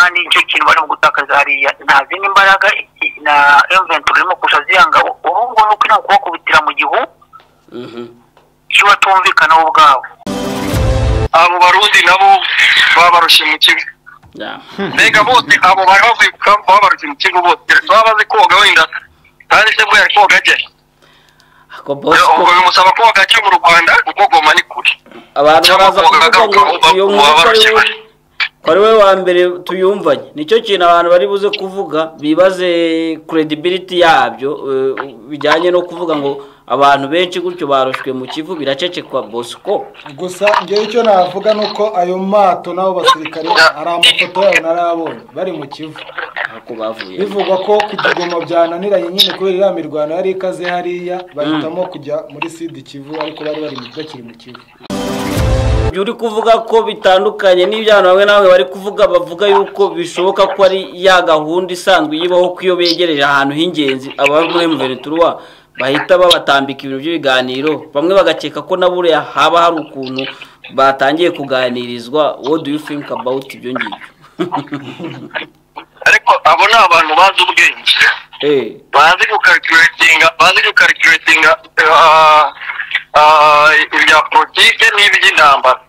kandi icyo kintu bari gutakaza hariya nta zindi imbaraga na M23 irimo kusha ziyanga urubwo nuko ino kubakubitira mu gihu cyo batumvikana ubwabo abo barundi nabo babarushe mu kigo mbega bose abo bari bavuye babarushe mu kigo bose babaze koga wenda kandi se bwo yari koga je ubwo bimusaba koga je mu Rwanda kuko Goma ni kuri abantu baza kuvuga ngo iyo nkuru ari we wa mbere tuyumvanye nicyo kintu abantu bari buze kuvuga bibaze credibility yabyo bijyanye no kuvuga ngo abantu benshi gutyo barushwe mu Kivu biracecekwa Bosco gusa ngiye icyo navuga nuko ayo mato nabo basirikare ari amafoto yabo narabonye bari mu Kivu ako bavuye bivugwa ko kugigoma byananiranye nyine kubera iriya mirwano yari ikaze hariya bahitamo kujya muri Sud Kivu ariko bari bakiri mu Kivu uri kuvuga ko bitandukanye n'ibyano bamwe nawe bari kuvuga bavuga yuko bishoboka ko ari ya gahunda isanzwe yibaho kwiyo begereje ahantu h'ingenzi abari muri M23 bahita babatambika ibintu by'ibiganiro bamwe bagakeka ko nabure haba hari ukuntu batangiye kuganirizwa. What do you think about ibyo ngibyo? ariko abo ni abantu bazi ubwenge bazi gukalculatinga ibya politike n'iby'intambara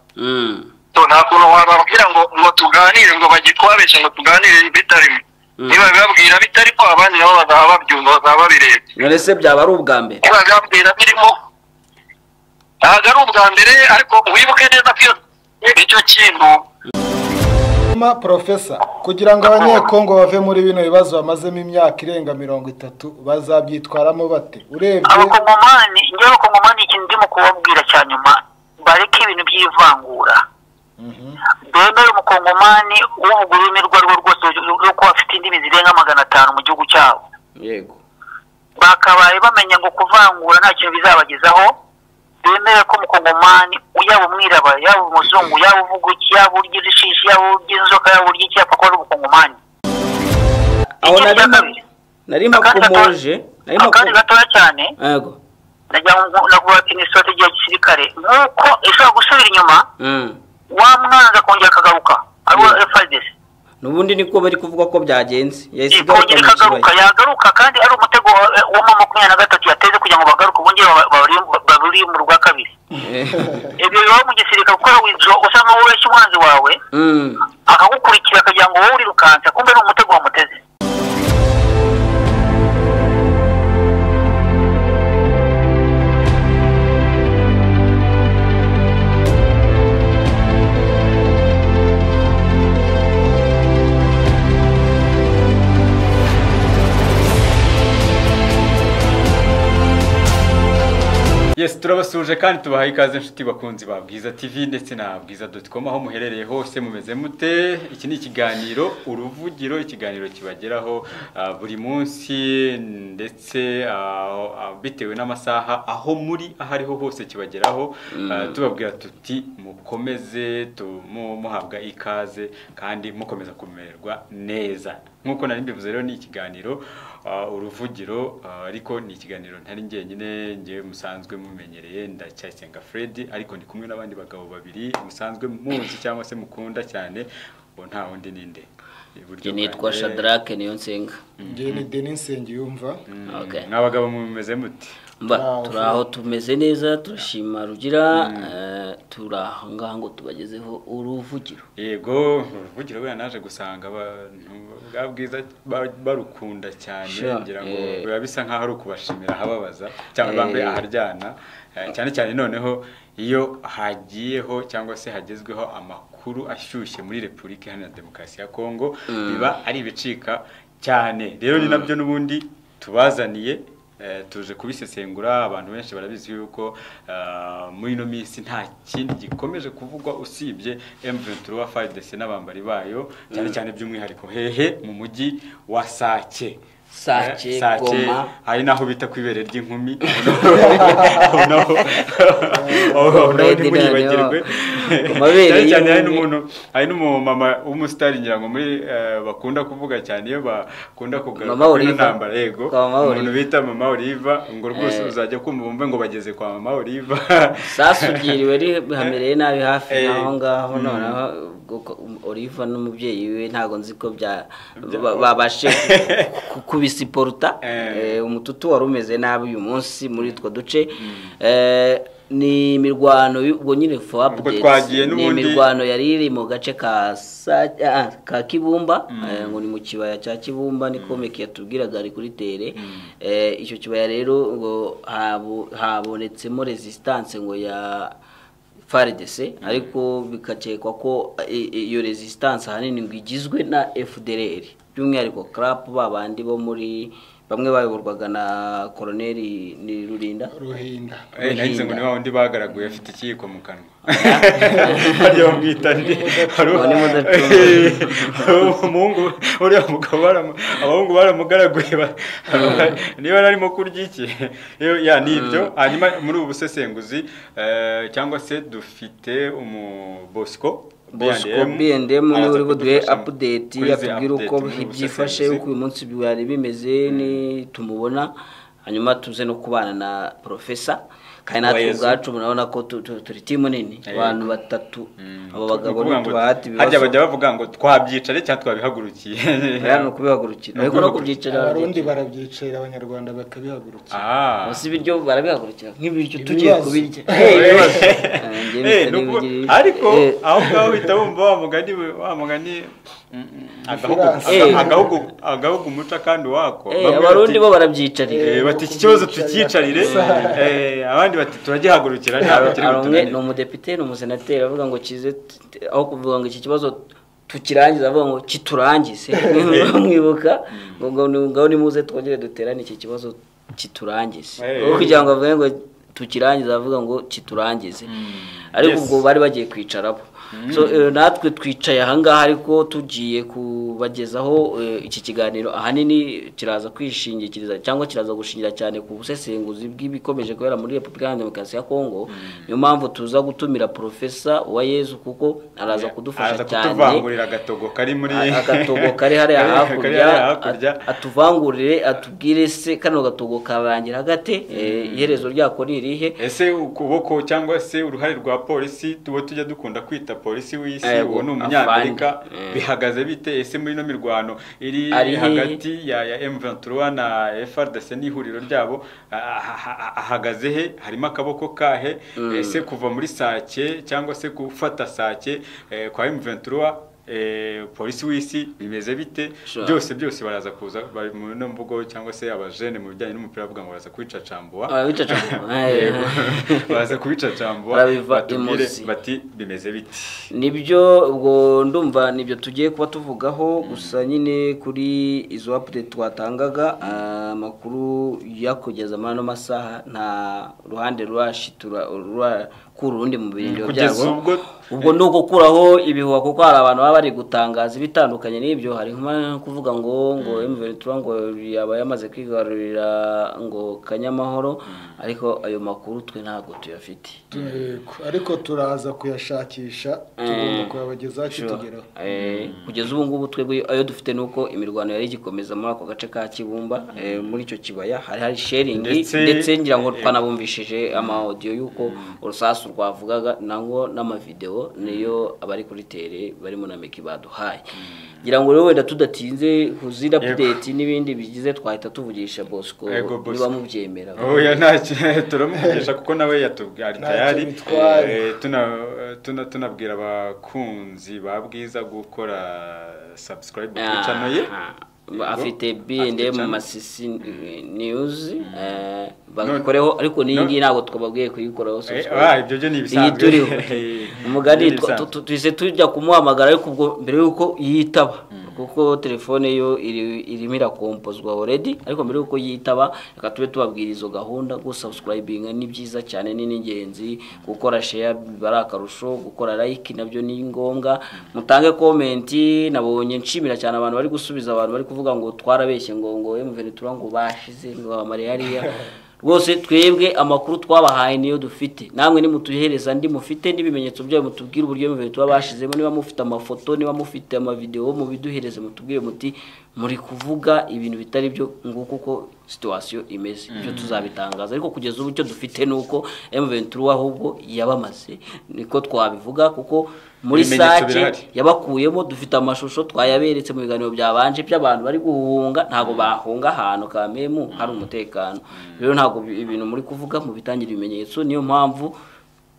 so nta kuntu wababwira ngo tuganire ngo bagitwabeshe ngo tuganire bitarimo niba babwira bitari ko abandi nabo bazaba babyumva bazaba babireba none se byaba ari ubwa mbere babwira birimo ntabwo ari ubwa mbere ariko wibuke neza ko icyo kintu Professor kugira ngo abanyekongo bave muri bino bibazo bamazemo imyaka irenga 30 bazabyitwaramo bate urebye abakongomani ikintu ndimo kubabwira cyanyuma bareke ibintu by'ivangura bemere umukongomani uvuga ururimi rwo rwose ruko afite indimi zirenga 500 mu gihugu cyabo yego bakabaye bamenya ngo kuvangura nta kintu bizabagezaho bemere ko umukongomani uyaba umwirabara yaba umuzungu yaba uvuga iki yaba urya ishishi yaba urya inzoka yaba urya iki yapfa kuba ari umukongomani aho nari makomoje kandi gatoya cyane yego naguha ati ni strategy ya gisirikare nkuko ishobora gusubira inyuma wamwanza kongera akagaruka abo FIDC nubundi niko bari kuvuga ko byagenze yagaruka kandi ari umutego wa 23 yateze kugira ngo bagaruke bongere baburi mu rwa kabiri ibyo bibaho mu gisirikare gukora wizo usanga wowe umwanzi wawe akagukurikira akagira ngo wowe uri rukanza kumbe ni umutego wamuteze. Yes, turabasuje kandi tubahaye ikaze inshuti bakunzi ba Bwiza TV ndetse na bwiza.com aho muherereye hose mumeze mute. Iki ni ikiganiro uruvugiro, ikiganiro kibageraho buri munsi ndetse bitewe n'amasaha aho muri ahariho hose kibageraho tubabwira tuti mukomeze muhabwa ikaze kandi mukomeza kumererwa neza. Nkuko nari mbivuze rero ni ikiganiro uruvugiro ariko ni ikiganiro ntari njyenyine ngiye musanzwe mumenyereye Ndacyayisenga Fred ariko ndi kumwe n'abandi bagabo babiri musanzwe muzi cyangwa se mukunda cyane bo nta wundi ninde nitwa Shadrack niyo nsenga ngiye ni Denis Nsengiyumva n'abagabo mumeze muti turaho tumeze neza turashima rugira turaho ngaho tubagezeho uruvugiro yego uruvugiro we naje gusanga abantu bwiza barukunda cyane ngira ngo biba bisa nkaho ari ukubashimira hababaza cyangwa bambe aharyana cyane cyane noneho iyo hagiyeho cyangwa se hagezweho amakuru ashyushye muri Repubulika Iharanira Demokarasi ya Kongo biba ari ibicika cyane rero ni nabyo nubundi tubazaniye tuje kubisesengura abantu benshi barabizi yuko muri no minsi nta kindi gikomeje kuvugwa usibye M23 FARDC n'abambari bayo cyane cyane by'umwihariko hehe mu mujyi wa Sake Goma hari naho bita kwibere ry'inkumi hari n'umumama w'umusitari ngira ngo muri bakunda kuvuga cyane iyo bakunda kugaruka kuri ntambara yego umuntu bita Mama Oliva ngo rwose uzajya kumva ngo bageze kwa Mama Oliva sasugiriwe rihamereye nabi hafi naho ngaho noneho Oliva n'umubyeyi we ntago nzi ko babashe kubisiporuta umututu wari umeze nabi uyu munsi muri two duce ni imirwano ubwo nyine for update ni imirwano yari iri mu gace ka Kibumba ngo ni mu kibaya cya Kibumba ni komeke yatubwiraga ari kuri tere icyo kibaya rero ngo habonetsemo resistance ngo ya FARDC ariko bikakekwa ko iyo resistance ahanini ngo igizwe na FDLR by'umwihariko CRAP babandi bo muri bamwe bayoborwaga na Colonel ni Ruhinda nahize ngo niba undi bagaraguye afite ikiyiko mu kanwa bajya bamwitande umuhungu uriya mugabo abahungu baramugaraguye niba narimo kurya iki ya nibyo hanyuma muri ubu busesenguzi cyangwa se dufite Bosco BNDM uri buduhe update yatubwira uko byifashe uko uyu munsi byari bimeze ni tumubona hanyuma tuze no kubana na professor kandi natwe ubwacu murabona ko turi timu nini abantu batatu abo bagabo n'ubahati hajya bajya bavuga ngo twabyicare cyangwa twabihagurukiye rero kubihagurukira ariko no kubyicara abarundi barabyicira abanyarwanda bakabihagurukira basi biryo barabihagurukira nk'ibiryo tugiye kubirya ariko aho ngaho uhita wumva wa mugani agahugu umuca kandi wako abarundi bo barabyicarira bati iki kibazo tukicarire abandi bati turagihagurukira ni umudepite n'umusenateri avuga ngo kize aho kuvuga ngo iki kibazo tukirangiza avuga ngo kiturangize mwibuka ngo ni muze twongere duterane iki kibazo kiturangize kugira ngo avuge ngo tukirangiza avuga ngo kiturangize ariko ubwo bari bagiye kwicarabo so natwe twicaye ahangaha ariko tugiye kubagezaho iki kiganiro ahanini kiraza kwishingikiriza cyangwa kiraza gushingira cyane ku busesenguzi bw'ibikomeje kubera muri Republika ya Demokarasi ya Kongo niyo mpamvu tuza gutumira Professor Uwayezu kuko araza kudufasha cyane atuvangurira agatogo kari muri agatogo kari hari hakurya atuvangurire atubwire se kano gatogo karangira hagate iherezo ryako ni irihe ese ukuboko cyangwa se uruhare rwa polisi tubo tujya dukunda kwita polisi w'isi uwo ni umunyamerika bihagaze bite ese muri no mirwano iri hagati ya M23 na FARDC n'ihuriro ryabo ahagaze he harimo akaboko kahe ese kuva muri Sake cyangwa se gufata Sake kwa M23 polisi w'isi bimeze bite byose baraza kuza bari mu no mvugo cyangwa se abajene mu bijyanye n'umupira bavuga ngo baraza kwicacambua baraza kubicacambua bati bimeze bite nibyo ubwo ndumva nibyo tugiye kuba tuvugaho gusa nyine kuri izo update twatangaga amakuru yakugeza muri no masaha nta ruhande rurashitura kurundi mu birindiro byabo ubwo nuko kuraho ibihuha kuko hari abantu baba bari gutangaza bitandukanye n'ibyo hari nko kuvuga ngo M23 ngo yaba yamaze kwigarurira ngo Kanyamahoro ariko ayo makuru twe ntago tuyafite ariko turaza kuyashakisha tugomba kuyabagezaho kitugeraho kugeza ubu ngubu twebwe ayo dufite nuko imirwano yari gikomeza muri ako gace ka Kibumba muri icyo kibaya hari sharing ndetse ngira ngo twanabumvishije ama audio yuko urusasu rwavugaga nango n'amavideo niyo abari kuri tere barimo na Meki baduhaye ngira ngo rero wenda tudatinze kuzira update n'ibindi bigize twahita tuvugisha Bosco niba mubyemera oya ntacyo turamuvugisha kuko nawe yatubwira tayari tunabwira abakunzi babwiza gukora subscribe ku channel ye afite BNDM Masisi News bakoreho ariko ningi ntago twababwiye kuyikoraho ibyo byo ni bisanzwe umugani twise tujya kumuhamagara ariko ubwo mbere yuko yitaba kuko telefone yo irimo irakompozwa already ariko mbere yuko yitaba reka tube tubabwira izo gahunda go subscribing ni byiza cyane ni n'ingenzi gukora share barakarusho gukora like nabyo ni ngombwa mutange comment nabonye nshimira cyane abantu bari gusubiza abantu bari kuvuga ngo twarabeshye ngo M23 ngo bashize ngo amare hariya rwose twebwe amakuru twabahaye niyo dufite namwe ni mutuhereza ndi mufite n'ibimenyetso byayo mutubwira uburyo M23 bashizemo niba mufite amafoto niba mufite amavideo mu biduhereze mutubwire muti muri kuvuga ibintu bitari byo nguko uko situation imeze ibyo tuzabitangaza ariko kugeza ubu cyo dufite nuko M23 ahubwo yabamaze niko twabivuga kuko muri Ibimenyetso sake birahari. yabakuyemo dufite amashusho twayaberetse mu biganiro byabanje by'abantu bari guhunga ntago bahunga ahantu kamemu hari umutekano rero ntago ibintu muri kuvuga mu bitangira ibimenyetso niyo mpamvu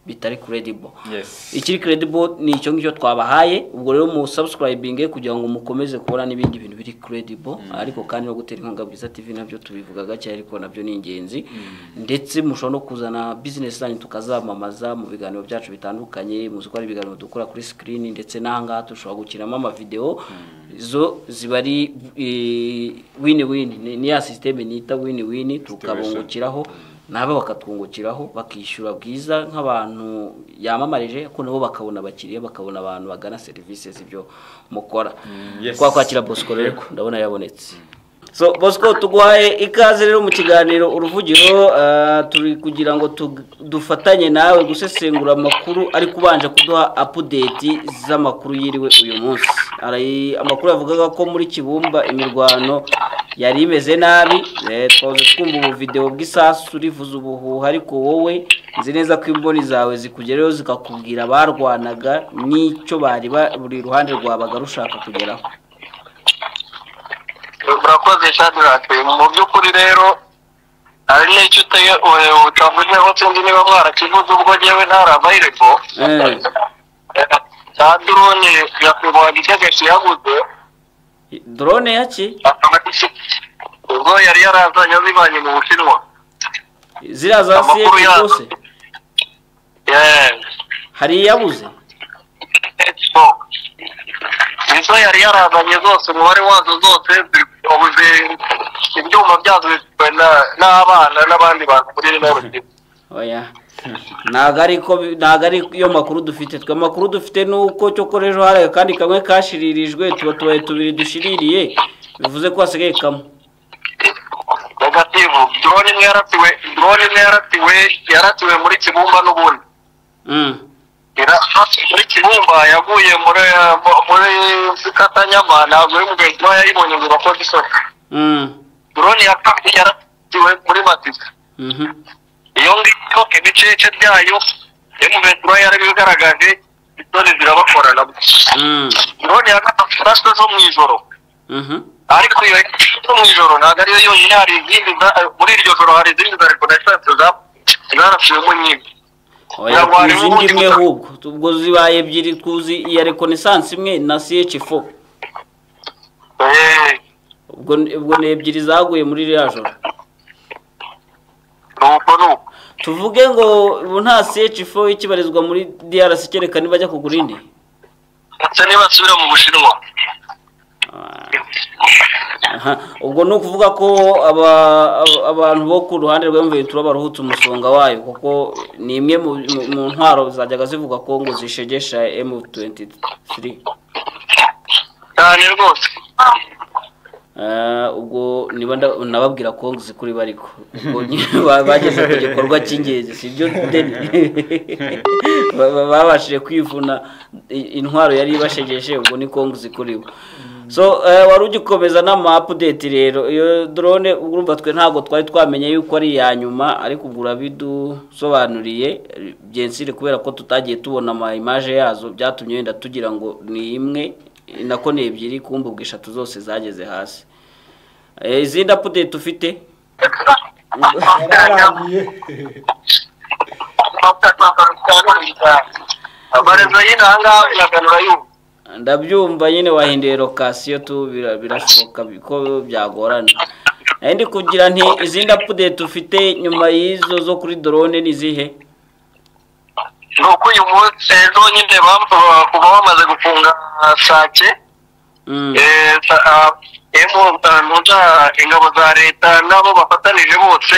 bitari credible. Yes. Ikiri credible ni icyo ngicyo twabahaye ubwo rero mu subscribing kugira ngo mukomeze kubona n'ibindi bintu biri credible ariko kandi no gutera inkunga Bwiza TV nabyo tubivuga gake ariko nabyo ni ingenzi ndetse mushobora no kuzana business zanyu tukazamamaza mu biganiro byacu bitandukanye muzi ko ari ibiganiro dukora kuri screen ndetse n'ahangaha tushobora gukinamo ama video zo zibari win-win ni ya system nita win-win tukabungukiraho nabo bakatwungukiraho bakishyura Bwiza nk'abantu yamamarije ko nabo bakabona abakiriya bakabona abantu bagana services ibyo mukora kwa kwakira Bosco rero ndabona yabonetse. So Bosco tuguhaye ikaze rero mu kiganiro uruvugiro turi kugira ngo dufatanye nawe gusesengura amakuru ari kubanje kuduha update z'amakuru yiriwe uyu munsi. Ari amakuru yavugaga ko muri Kibumba imirwano yari imeze nabi twaze twumva ubu video bw'isasu rivuza ubuhuha ariko wowe nzi neza ko imboni zawe zikugereyo zikakubwira barwanaga n'icyo bari buri ruhande rwabaga rushaka kugeraho. Murakoze Shadrack mu by'ukuri rero ari n'icyo utavuzeho sinzi niba mwarakivuze ubwo jyewe ntarabayireko cya drone yakubwa igitegeshi yaguze drone yaki ubwo yari yarazanye zibanye mu Bushinwa zira za siye zose hari yabuze izo yari yarazanye zose umubare wazo zose ubuze ibyuma byazo n'abana n'abandi bantu muri rino oya ntago ari yo makuru dufite twe makuru dufite nuko cyo korejo hari kandi kamwe kashiririjwe tubaye tubiri dushiririye bivuze ko hasigaye kamwe negativu drone imwe yaratiwe muri Kibumba n'ubundi muri Kibumba yaguye muri Katanyama ntabwo y'umugenzi wa yayibonye ngo bakore isoko drone ya kabiri yaratiwe muri Matisa iyo ngiyo ibice byayo y'umugenzi wa yari bigaragaje drone zirabakorana drone ya gatatu zo mu ijoro ariko iyo mu ijoro ntabwo ariyo yonyine hari izindi muri iryo joro hari izindi za reconnaissance zarashyizwemo nyinshi izindi imwe ahubwo ubwo zibaye ebyiri kuzi iya reconnaissance imwe na CH4 ubwo ni ebyiri zaguye muri iriya joro tuvuge ngo ubu nta CH4 ikibarizwa muri DRC kereka niba ajya kugura indi ndetse nibasubira mu Bushinwa ubwo ni ukuvuga ko abantu bo ku ruhande rw'emvuye turabaruhutse umusonga wayo kuko ni imwe mu ntwaro zajyaga zivuga ko ngo zishegesha M23 cyane rwose ubwo niba nababwira ko zikuri bariko ubwo bageze ku gikorwa cy'ingenzi sibyo babashije kwivuna intwaro yari ibashegeshe ubwo ni ko zikuriwe. So wari ugikomeza n'ama update rero iyo drone urumva twe ntago twari twamenye yuko ari ya nyuma ariko ubwo urabidusobanuriye byensire kubera ko tutagiye tubona ama image yazo byatumye wenda tugira ngo ni imwe nako ne ebyiri kumva ubwishatu zose zageze hasi izindi update ufite abarezo y'inanga yaganura y'ubu ndabyumva nyine wahinduye location tu birashoboka ko byagorana ndi kugira nti izindi update ufite nyuma y'izo zo kuri drone ni zihe nuko uyu munsi ejo nyine kuba bamaze gufunga Sake ingabo za leta nabo bafatanije bose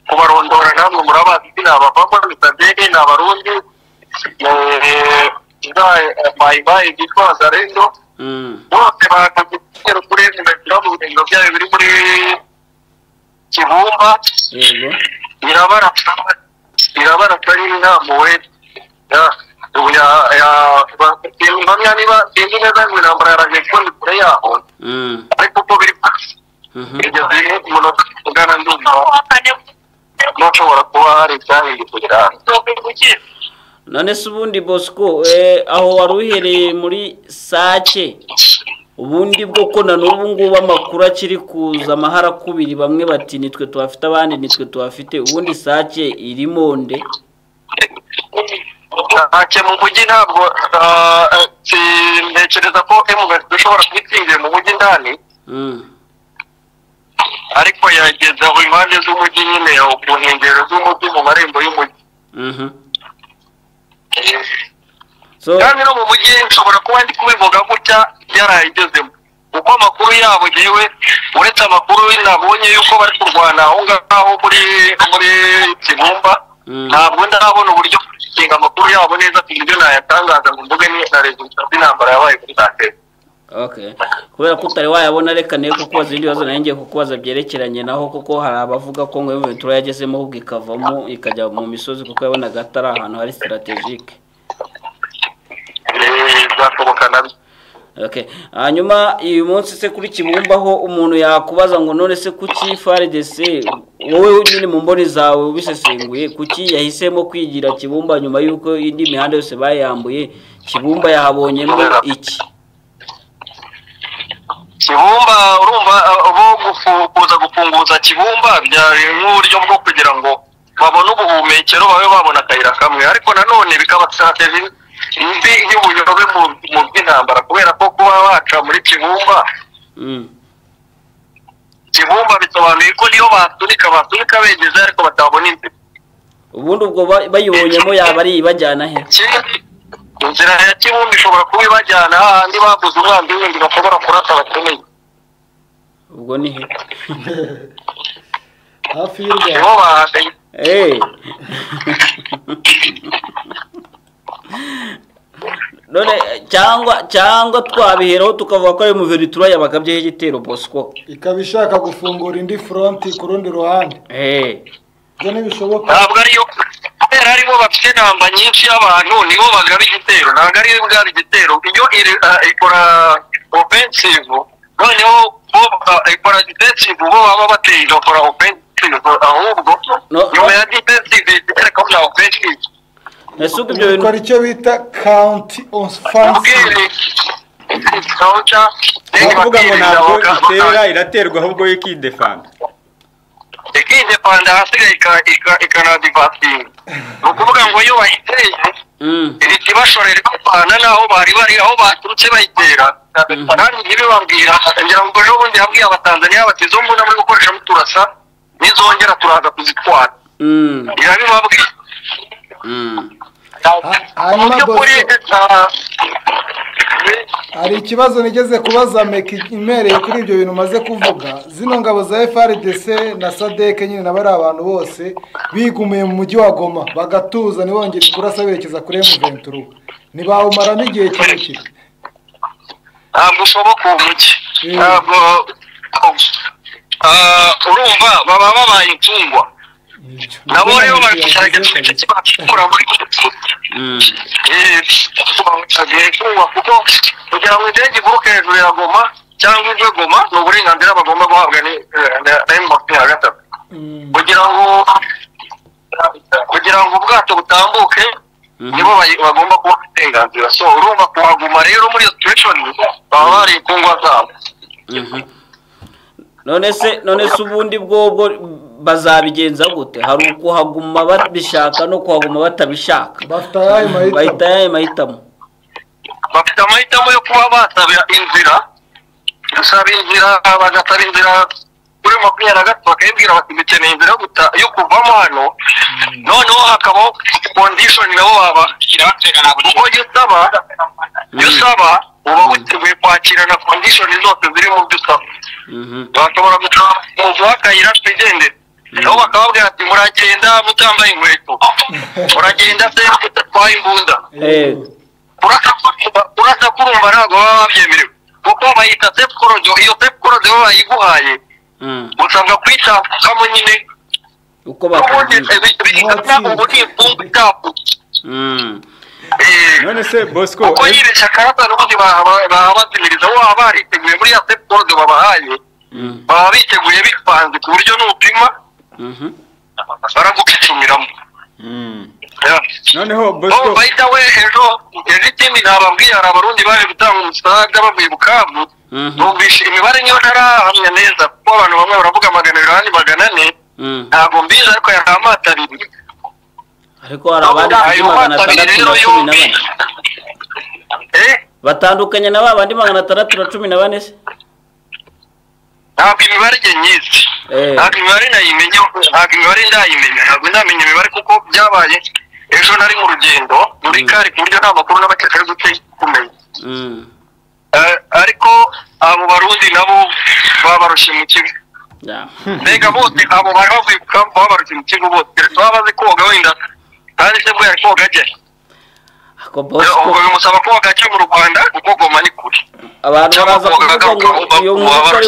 kubarondora namwe murabazi ni abavamo bitadege ni abarundi bayibaye byitwa Zarendo bose bakagira kuri mu bintu byayo biri muri Kibumba irabara kari inamwe impamya niba sinzi neza ngo intambara yaraje kundi kure yaho ariko uko biri igeze umunota ugana ndumva ntushobora kuba hari icyahiye kugira none se ubundi Bosco aho wari uhereye muri Sake ubundi bwo ko na n'ubu ngubu amakuru akiri kuza amahara kubiri bamwe bati nitwe tuhafite abandi nitwe tuhafite ubundi Sake irimo nde Sake mu mujyi ntabwo ntekereza ko dushobora kubitsingira mu mujyi ndani ariko yageza aho impande z'umujyi nyine ku nkengero z'umujyi mu marembo y'umujyi kandi no mu mujyi nshobora kuba ndi kubivuga gutya yarayigezemo kuko amakuru yabo yewe uretse amakuru nabonye yuko bari kurwana aho ngaho muri Kibumba ntabwo ndabona uburyo kinga amakuru yabo neza kubyo nayatangaza ngo mvuge na resultat y'intambara yabaye kuri Sake. Okay. Kubera ko utari wayabona reka ne kuko zindi bazo nanjye kukubaza byerekeranye naho kuko hari abavuga ko ngo Ventura yagezemo ubwo ikavamo ikajya mu misozi kuko yabonaga atari ahantu hari strategique. Zasoboka nabi. Okay. Hanyuma uyu munsi se kuri Kibumba ho umuntu yakubaza ngo none se kuki FARDC wowe nyine mu mboni zawe ubisesenguye kuki yahisemo kwigira Kibumba nyuma yuko indi mihanda yose bayambuye Kibumba yahabonyemo iki Kibumba urumva bo kuza gufunguza Kibumba byari nk'uburyo bwo kugira ngo babone ubuhumekero babe babona akayira kamwe ariko nanone bikaba strategy indi y'ubuyobe mu by'intambara kubera ko kuba waca muri Kibumba Kibumba bisobanuye ko niyo basunika begeze ariko batabona inzira ubundi ubwo bayibonyemo yaba ari ibajyana he inzira ya Kibumba ishobora kuba ibajyana ahandi baguze umwanzi w'indi bashobora kurasa bakeneye ubwo ni he hafi y'u Rwanda none cyangwa twabiheraho tukavuga ko ari mu Ventura yabagabyeho igitero Bosco ikaba ishaka gufungura indi front ku rundi ruhande ibyo ntibishoboka ntabwo ariyo kubera aribo bafite namba nyinshi y'abantu nibo bagaba igitero ntabwo ariyo bwari igitero iyo ikora offensive noneho ikora defensive bo baba bateye ikora offensive ahubwo nyuma ya defensive itereka muri offensive nasuka ibyo bintu ikora icyo bita counter offensive kuvuga ngo ntabwo itera iraterwa ahubwo ikidefanda hasigaye ikanadivatinga ni ukuvuga ngo iyo bayiteye ihita ibashorera ikavana n'aho bari aho baturutse bayitera kandi ntibibabwira ngira ngo ejo bundi yabwiye abatanzaniya bati izo mbunda muri gukoresha muturasa nizongera turaza kuzitwara irabibabwira hari ikibazo nigeze kubaza Meki imereye kuri ibyo bintu maze kuvuga zino ngabo za FARDC na SADC nyine nabari abantu bose bigumiye mu mujyi wa Goma bagatuza nibongera kurasa berekeza kuri Ventura ntibawumara n'igihe kirekire ntabwo ushoboka umujyi ntabwo urumva baba babaye imfungwa nabo rero bari kugerageza icyo bakora muri kuko kugira ngo indege iguruke hejuru ya Goma cyangwa ive Goma ni uburenganzira bagomba guhabwa na M23 kugira ngo ubwato butambuke nibo bagomba kuba uburenganzira so urumva kuhaguma rero muri iyo situation baba bari imfungwa zabo none se ubundi bwo bazabigenza gute hari ukuhaguma babishaka no kuhaguma batabishaka bafite ayahe mahitamo bafite amahitamo yo kuba basabira inzira bagasaba inzira kuri 23 bakayibwira bati dukeneye inzira yo kuvamo hano noneho hakabaho condition nabo babashyira kuko iyo usaba uba witeguye kwakira na condition zose ziri mu byo usaba bashobora guha akayira twigendere nabo bakababwira ati muragenda mutambaye inkweto muragenda se mutatwaye imbunda urasa kurumva ntabwo baba babyemerewe kuko bayita safe corridor iyo safe corridor bayiguhaye usabwa kwitambukamo nyine uko bakubwira none se Bosco uko yiresha karata n'ubundi babazimiriza waba bariteguye muri ya safe corridor babahaye baba biteguye bipanze ku buryo n'upima baragukicumiramo noneho Bosco by the way ejo ikindi nababwiye hari abarundi baje gutanga umusaga bavuye Bukavu numvise imibare niyo ntarahamya neza kuko abantu bamwe baravuga 200 400 ntabwo mbizi ariko yakamata abiri ariko hari abandi 614 batandukanye na babandi 614 se ntabwo imibare nyinshi ntabwo imibare ndayimenya ntabwo ndamenya imibare kuko byabaye ejo nari mu rugendo muri kari ku buryo nta makuru n'abakekere gute kumenya ariko abo barundi nabo babarushye mu kigo mbega bose abo bari bavuye babarushye mu kigo bose baba bazi koga wenda kandi se bwo yari koga ajya ubwo bimusaba koga ajya mu Rwanda kuko Goma ni kure abantu baza kuvuga ngo iyo nkuru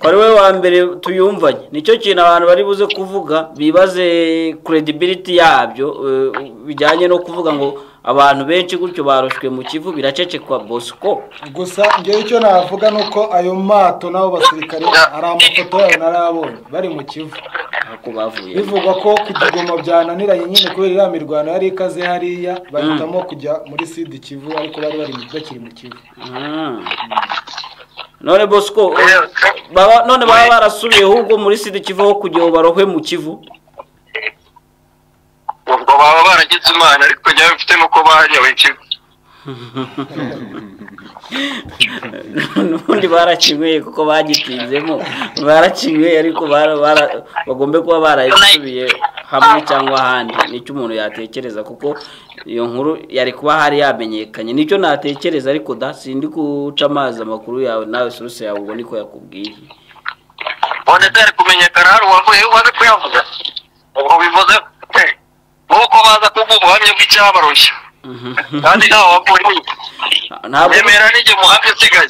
ari we wa mbere tuyumvanye nicyo kintu abantu bari buze kuvuga bibaze credibility yabyo bijyanye no kuvuga ngo abantu benshi gutyo barushwe mu Kivu biracecekwa Bosco gusa ngiye icyo navuga nuko ayo mato nabo basirikare ari amafoto yayo narabonye bari mu Kivu ako bavuye bivugwa ko kugigoma byananiranye nyine kubera iriya mirwano yari ikaze hariya bahitamo kujya muri Sud Kivu ariko bari bakiri mu Kivu none Bosco none baba barasubiye ahubwo muri Sud Kivu aho kujya barohwe mu Kivu ubwo baba baragize Imana ariko njya bifite nuko bahanyawe Kivu nundi barakimwe kuko bagitinzemo barakimwe ariko bagombe kuba barayisubiye hamwe cyangwa ahandi nicyo umuntu yatekereza kuko iyo nkuru yari kuba hari yamenyekanye nicyo natekereza ariko sindi guca amazi amakuru yawe nawe source yawe ubwo niko yakubwiye one dare kumenyekana hari wavuye kuyavuga ubwo bivuze nuko baza kuvuga ubuhamya bw'icyabarushya kandi ntawe wavuye nemera n'ijye muhamya usigaye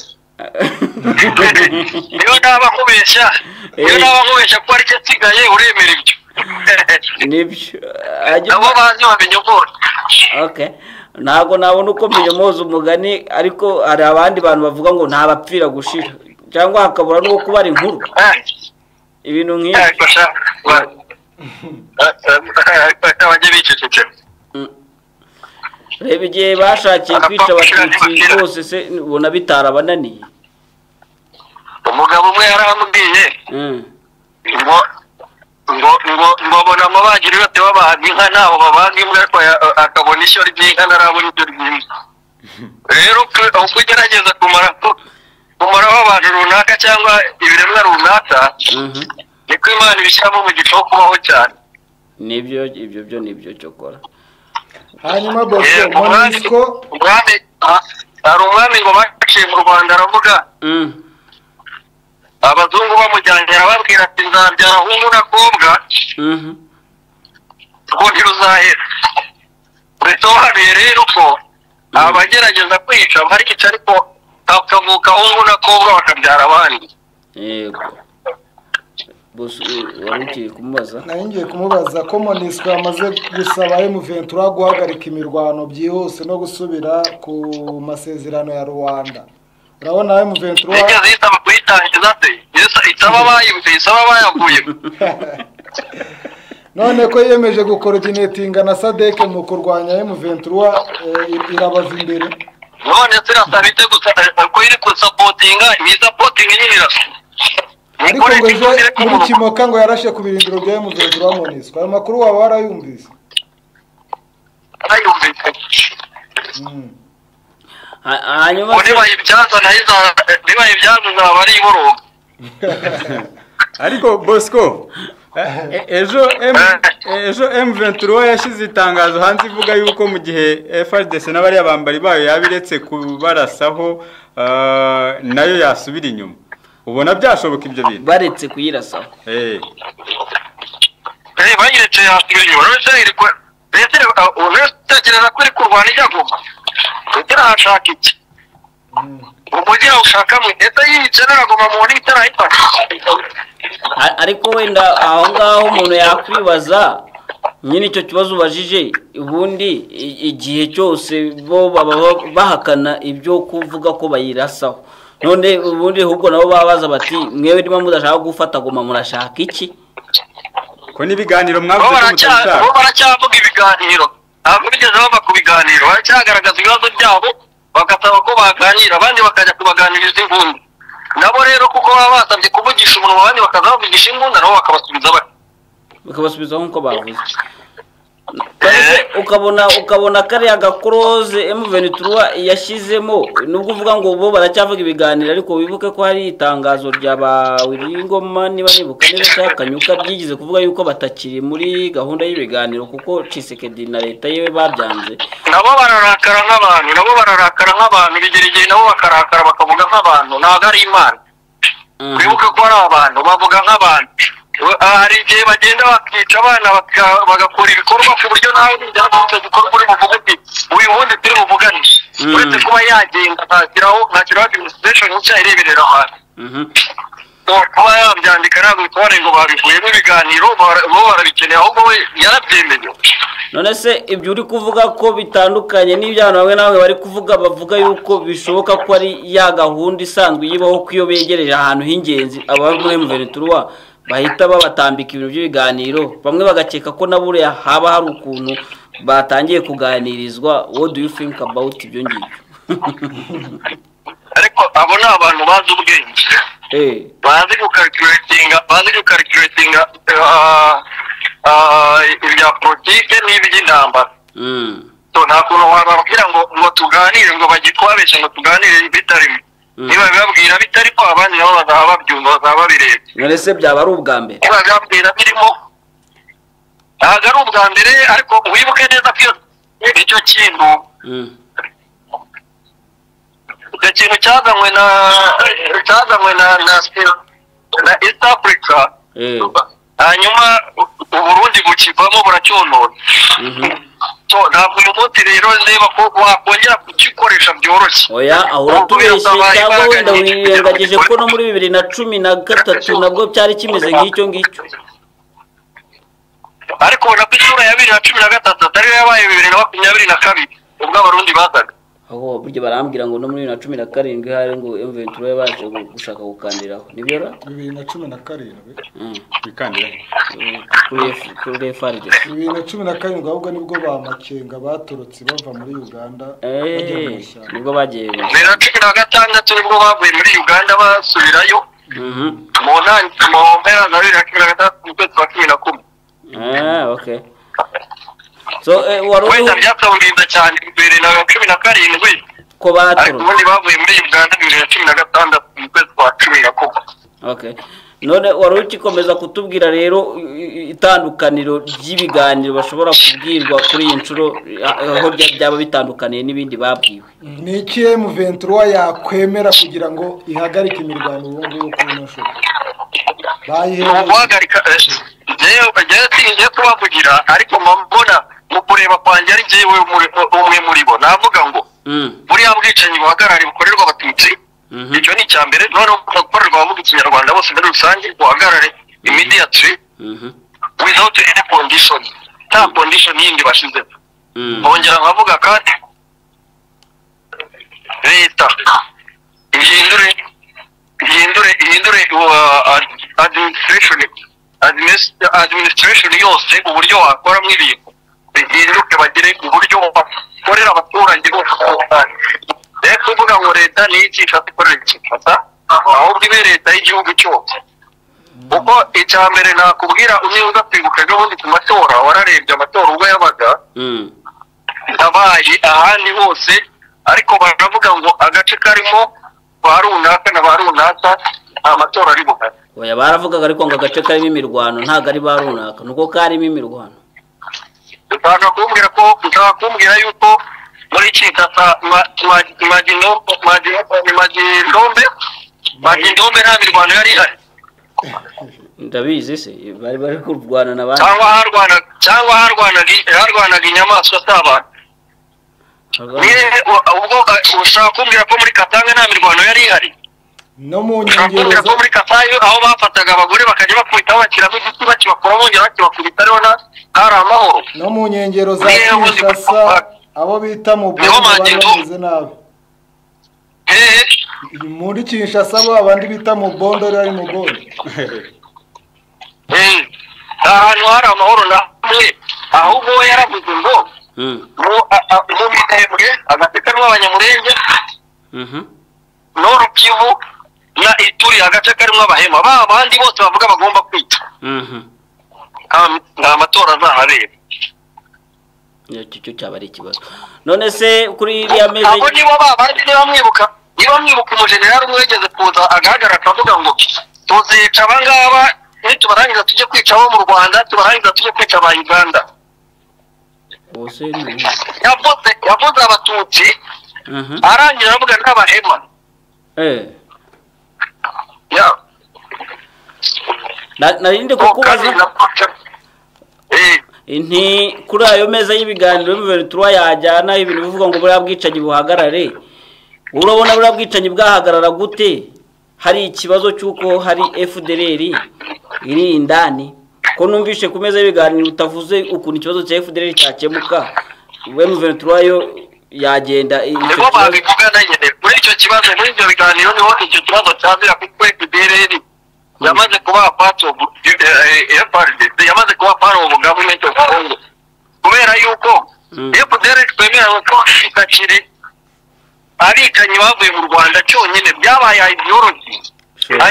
niyo naba nkubeshya ko ari cyo nsigaye uremera ibyo nibyo nabo bazi bamenya ubworo ntabwo nabona uko mbinyomoza umugani ariko hari abandi bantu bavuga ngo ntabapfira gushira cyangwa hakabura n'uwo kubara inkuru ibintu nk'ibyo bajye bicecekera reba igihe bashakiye kwica abatutsi bose se ubona bitarabananiye umugabo umwe yaramubwiye ngo babona amabagiro yote babaga inka ntaho babaga imbwa ariko akabona ishyo ry'inka ntarabona ibyo ry'inka rero uko ugerageza kumaraho abantu runaka cyangwa ibiremwa runaka niko Imana ibishyiramo mu gihe cyo kubaho cyane nibyo ibyo byo nibyo cyo kora hanyuma Bosco Monisco hari umwami ngo baciye mu Rwanda aravuga abazungu bamujyanye arababwira ati nzabyara hungu n'akobwa ngo ntiruzahera bisobanuye rero ko abagerageza kwica barikica ariko hakavuka hungu n'akobwa bakabyara abandi yego Bosco warukiye kumubaza ngiye kumubaza ko Monisco yamaze gusaba M23 guhagarika imirwano byihuse no gusubira ku masezerano ya Rwanda urabona M23 yitaba kuyitangiza itaba bayavuye none ko yemeje gukoordinatinga na SADC mu kurwanya M23 irabava imbere none sirasaba ite gusa ko iri kusapotinga ibisapotinga nyinira ariko ngo ejo muri Kimoka ngo yarashe ku birindiro bya M23 Monisco ayo makuru waba warayumvise hanyuma niba ibyaza bari iboroga ariko Bosco ejo M23 yashyize itangazo hanze ivuga yuko mu gihe FARDC n'abari bambari bayo yabiretse kubarasaho nayo yasubira inyuma ubona byashoboka ibyo bintu baretse kuyirasaho bayiretse yasubira inyuma utekereza ko iri kurwana ijya Goma utarashaka iki umugira ushakamo ese yiyicarira Goma mu ndi itarayifasha ariko wenda aho ngaho umuntu yakwibaza nyine icyo kibazo ubajije ubundi igihe cyose bo baba bahakana ibyo kuvuga ko bayirasaho none ubundi ahubwo nabo babaza bati mwewe ndimo mudashaka gufata Goma murashaka iki ko n'ibiganiro bo mwavuze ko mutabishaka baracyavuga ibiganiro ntabwo bigeze bava ku biganiro baracyagaragaza ibibazo byabo bagasaba ko baganira abandi bakajya kubaganiriza imbundi nabo rero kuko baba basabye kuvugisha umunwa abandi bakaza bavugisha imbunda nabo bakabasubiza nk'uko bavuze ukabona kariya gakoroze M23 yashyizemo nubwo uvuga ngo bo baracyavuga ibiganiro ariko wibuke ko hari itangazo rya Wiringoma niba nibuka neza Kanyuka byigize kuvuga yuko batakiri muri gahunda y'ibiganiro kuko Tshisekedi na leta yewe babyanze nabo bararakara nk'abantu bigerigeye nabo bakarakara bakavuga nk'abantu ntabwo ari imana wibuke ko ari abantu bavuga nk'abantu hari igihe bagenda bakica abana bagakora ibikorwa ku buryo nawe icyo gikorwa uri buvuge uti uyu wundi turi buvuganishe uretse kuba yagenda ntashyiraho administration nshya ireberera abantu kuba yabyandika ntabwo bitware ngo babivuyemo ibiganiro bo barabikeneye ahubwo we yarabyemeye none se ibyo uri kuvuga ko bitandukanye n'ibyana bamwe nawe bari kuvuga bavuga yuko bishoboka ko ari ya gahunda isanzwe yibaho ko iyo begereje ahantu h'ingenzi aba muri M23 bahita babatambika ibintu by'ibiganiro bamwe bagakeka ko naburiya haba hari ukuntu batangiye kuganirizwa. What do you think about ibyo ngibyo? ariko abo ni abantu bazi ubwenge bazi gukalculatinga ibya politike n'iby'intambara nta kuntu wababwira ngo tuganire ngo bagitwabeshe ngo tuganire bitarimo niba bibabwira bitari ko abandi nabo bazaba babyumva bazaba babireba none se byaba ari ubwa mbere niba bibabwira birimo ntabwo ari ubwa mbere ariko wibuke neza ko icyo kintu cyazanywe na East Africa hanyuma Uburundi bukivamo buracyonona ntabwo uyu munsi rero ndeba ko wakongera kugikoresha byoroshye oya aho uratubeshye cyangwa wenda wirengagije ko no muri 2013 nabwo cyari kimeze nk'icyo ngicyo ariko na pisura ya 2013 atari yabaye 2022 ubwo abarundi bazaga aho buryo barambwira ngo no muri 2017 hari ngo M23 yabaje gushaka gukandiraho nibyo ra 2017 bikandira kuri FRD 2017 ahubwo nibwo bamakenga batorotse bava muri Uganda nibwo bagiye 2016 nibwo bavuye muri Uganda basubirayo mu mpera za 2016 mu kwezi kwa 11 okay so wenda byatawurinda cyane 2017 ko batorotse ubundi bavuye muri Uganda 2016 mu kwezi kwa 11 okay none wari ukikomeza kutubwira rero itandukaniro ry'ibiganiro bashobora kubwirwa kuri iyi nshuro aho byaba bitandukaniye n'ibindi babwiwe ni iki M23 yakwemera kugira ngo ihagarike imirwano ubundi yo kubonasho guhagarika ngiye kubavugira ariko mbona mu kureba kwanjye ari njyewe umwe muri bo navuga ngo buriya bwicanyi buhagarare bukorerwa abatutsi icyo ni icya mbere noneho gukorerwa abavuga ikinyarwanda bose muri rusange buhagarare immediately without any condition nta condition yindi bashizeho bongera nkavuga kandi leta ihindure administration yose uburyo wakoramo ibintu bihinduke bagire uburyo bakorera abaturage bose rero kuvuga ngo leta niyo icisha ikorera ikifata ahubwo ibe leta y'igihugu cyose kuko icya mbere nakubwira umwe uza kwibuka n'ubundi ku matora wararebye amatora ubwo yabaga abaye ahandi hose ariko baravuga ngo agace karimo ba runaka na ba runaka amatora ari buhari oya baravugaga ariko ngo agace karimo imirwano ntago ari ba runaka nuko karimo imirwano utakumbwira yuko muri Kinshasa Majindombe nta mirwano yari ihari ndabizi se bari kurwana n'abandi cyangwa harwanaga inyamaswa z'abantu ubwo ushaka kumbwira ko muri Katanga nta mirwano yari ihari no mu nkengero zo muri Kasayi aho bafataga abagore bakajya bakubita bakiramo igiti bakibakora bongera bakibakubita ariho hari amahoro no mu nkengero za Kinshasa abo bita mu Bondo bameze nabi muri Kinshasa abo abandi bita mu Bondo ari mu Bondo nta ahantu hari amahoro na hamwe ahubwo we yaravuze ngo mu minembwe agace karimo abanyamurenge Nord Kivu na Ituri agace karimo abahema abandi bose bavuga bagomba kwita amatora azahabera cyo cyaba ari ikibazo none se kuri iriya meze abo nibo babandi niba mwibuka umujenerali umwe wegeze kuza agahagarara akavuga ngo tuzica abangaba nitubarangiza tujye kwica abo mu Rwanda tubarangiza tujye kwica aba Uganda bose yavuze abatutsi arangira aravuga n'abahema narinde kukubaza inti kuri ayo meza y'ibiganiro M23 yajyana ibintu bivuga ngo buriya bwicanyi buhagarare urabona buriya bwicanyi bwahagarara gute hari ikibazo cy'uko hari FDLR iri indani ko numvishe ku meza y'ibiganiro utavuze ukuntu ikibazo cya FDLR cyakemuka M23 yo yagenda nibo babivuga nyine muri icyo kibazo muri ibyo biganiro niho icyo kibazo cyazira kuko FDLR yamaze kuba part of yamaze kuba part of government of Congo kubera yuko FDLR twemera ko ikakiri abicanyi bavuye mu Rwanda cyonyine byabaye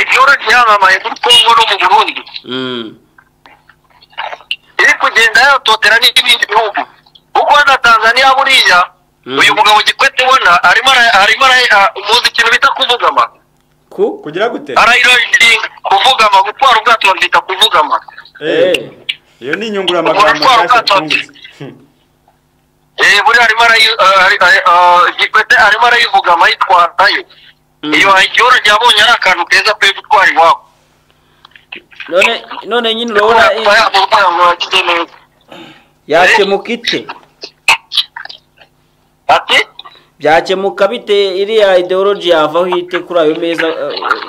ideology yamamaye muri Congo no mu Burundi iri kugenda yatotera n'ibindi bihugu kuko na Tanzania buriya uyu mugabo Kikwete ubona arimo umuzi ikintu bita kuvugama kugira gute arayiroding kuvugama gutwara ubwato bita kuvugama iyo ni inyungura amagambo buri arimo Kikwete arimo arayivugama yitwarayo iyo ideology yabonye ari akantu keza pe gutwara iwabo none nyine urabona yakemuka ite ati byakemuka bite iriya ideology yavaho ite kuri ayo meza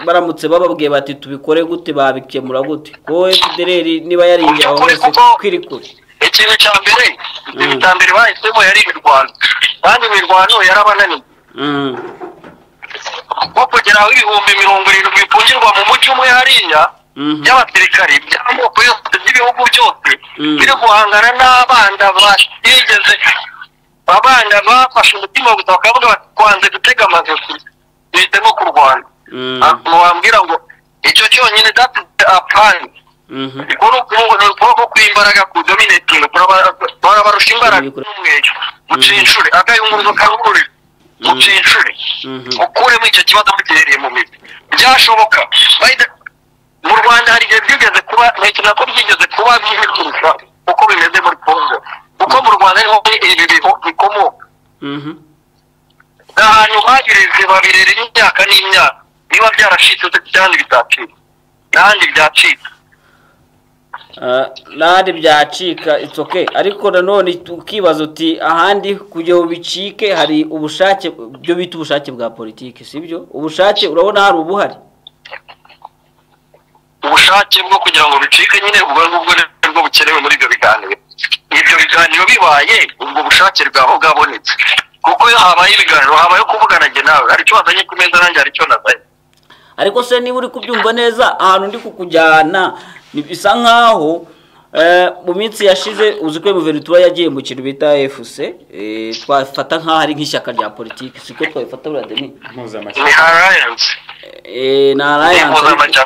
baramutse bababwiye bati tubikore gute babikemura gute ko FDLR niba yarinjye aho hose kwirikura ikintu cya mbere ibitambere bahisemo yari imirwano kandi imirwano yarabananiye nko kugera aho 70,000 bipfungirwa mu mujyi umwe hariya y'abasirikari by'amoko yose by'ibihugu byose biri guhangana n'abanda batigeze abana bafashe umutima gusa bakavuga bati kwanze gutega amajosi bihitemo kurwana wambwira ngo icyo cyonyine that is a plan ikora ukuboko kw'imbaraga ku dominating barabarusha imbaraga n'umweyo mucincure agayunguruzo karugurira mucincure ukuremo icyo kibazo mugihereye mu mizi byashoboka mu Rwanda hari igihe byigeze kuba ntekereza ko byigeze kuba bibi kurusha uko bimeze muri Congo kuko mu Rwanda niho ibi biho bikomoka ahantu bagirize babirera imyaka n'imyaka niba byarashitse cyane bitacika n'ahandi byacika it's okay ariko nanone tukibaza uti ahandi kugira ngo bicike hari ubushake byo bita ubushake bwa politiki sibyo ubushake urabona hari ubuhari ubushake bwo kugira ngo bicike nyine ubwo nibwo bukenewe muri ibyo biganiro bibaye ubwo bushake bwaho bwabonetse kuko habaye ibiganiro habaye kuvugana nawe hari icyo wazanye ku meza nanjye hari icyo nazanye ariko se niba uri kubyumva neza ahantu ndi kukujyana bisa nkaho mu minsi yashize uzi ko M23 yagiye mu kintu bita FC twafata nkaho ari nk'ishyaka rya politiki siko twabifata buradeni na alliance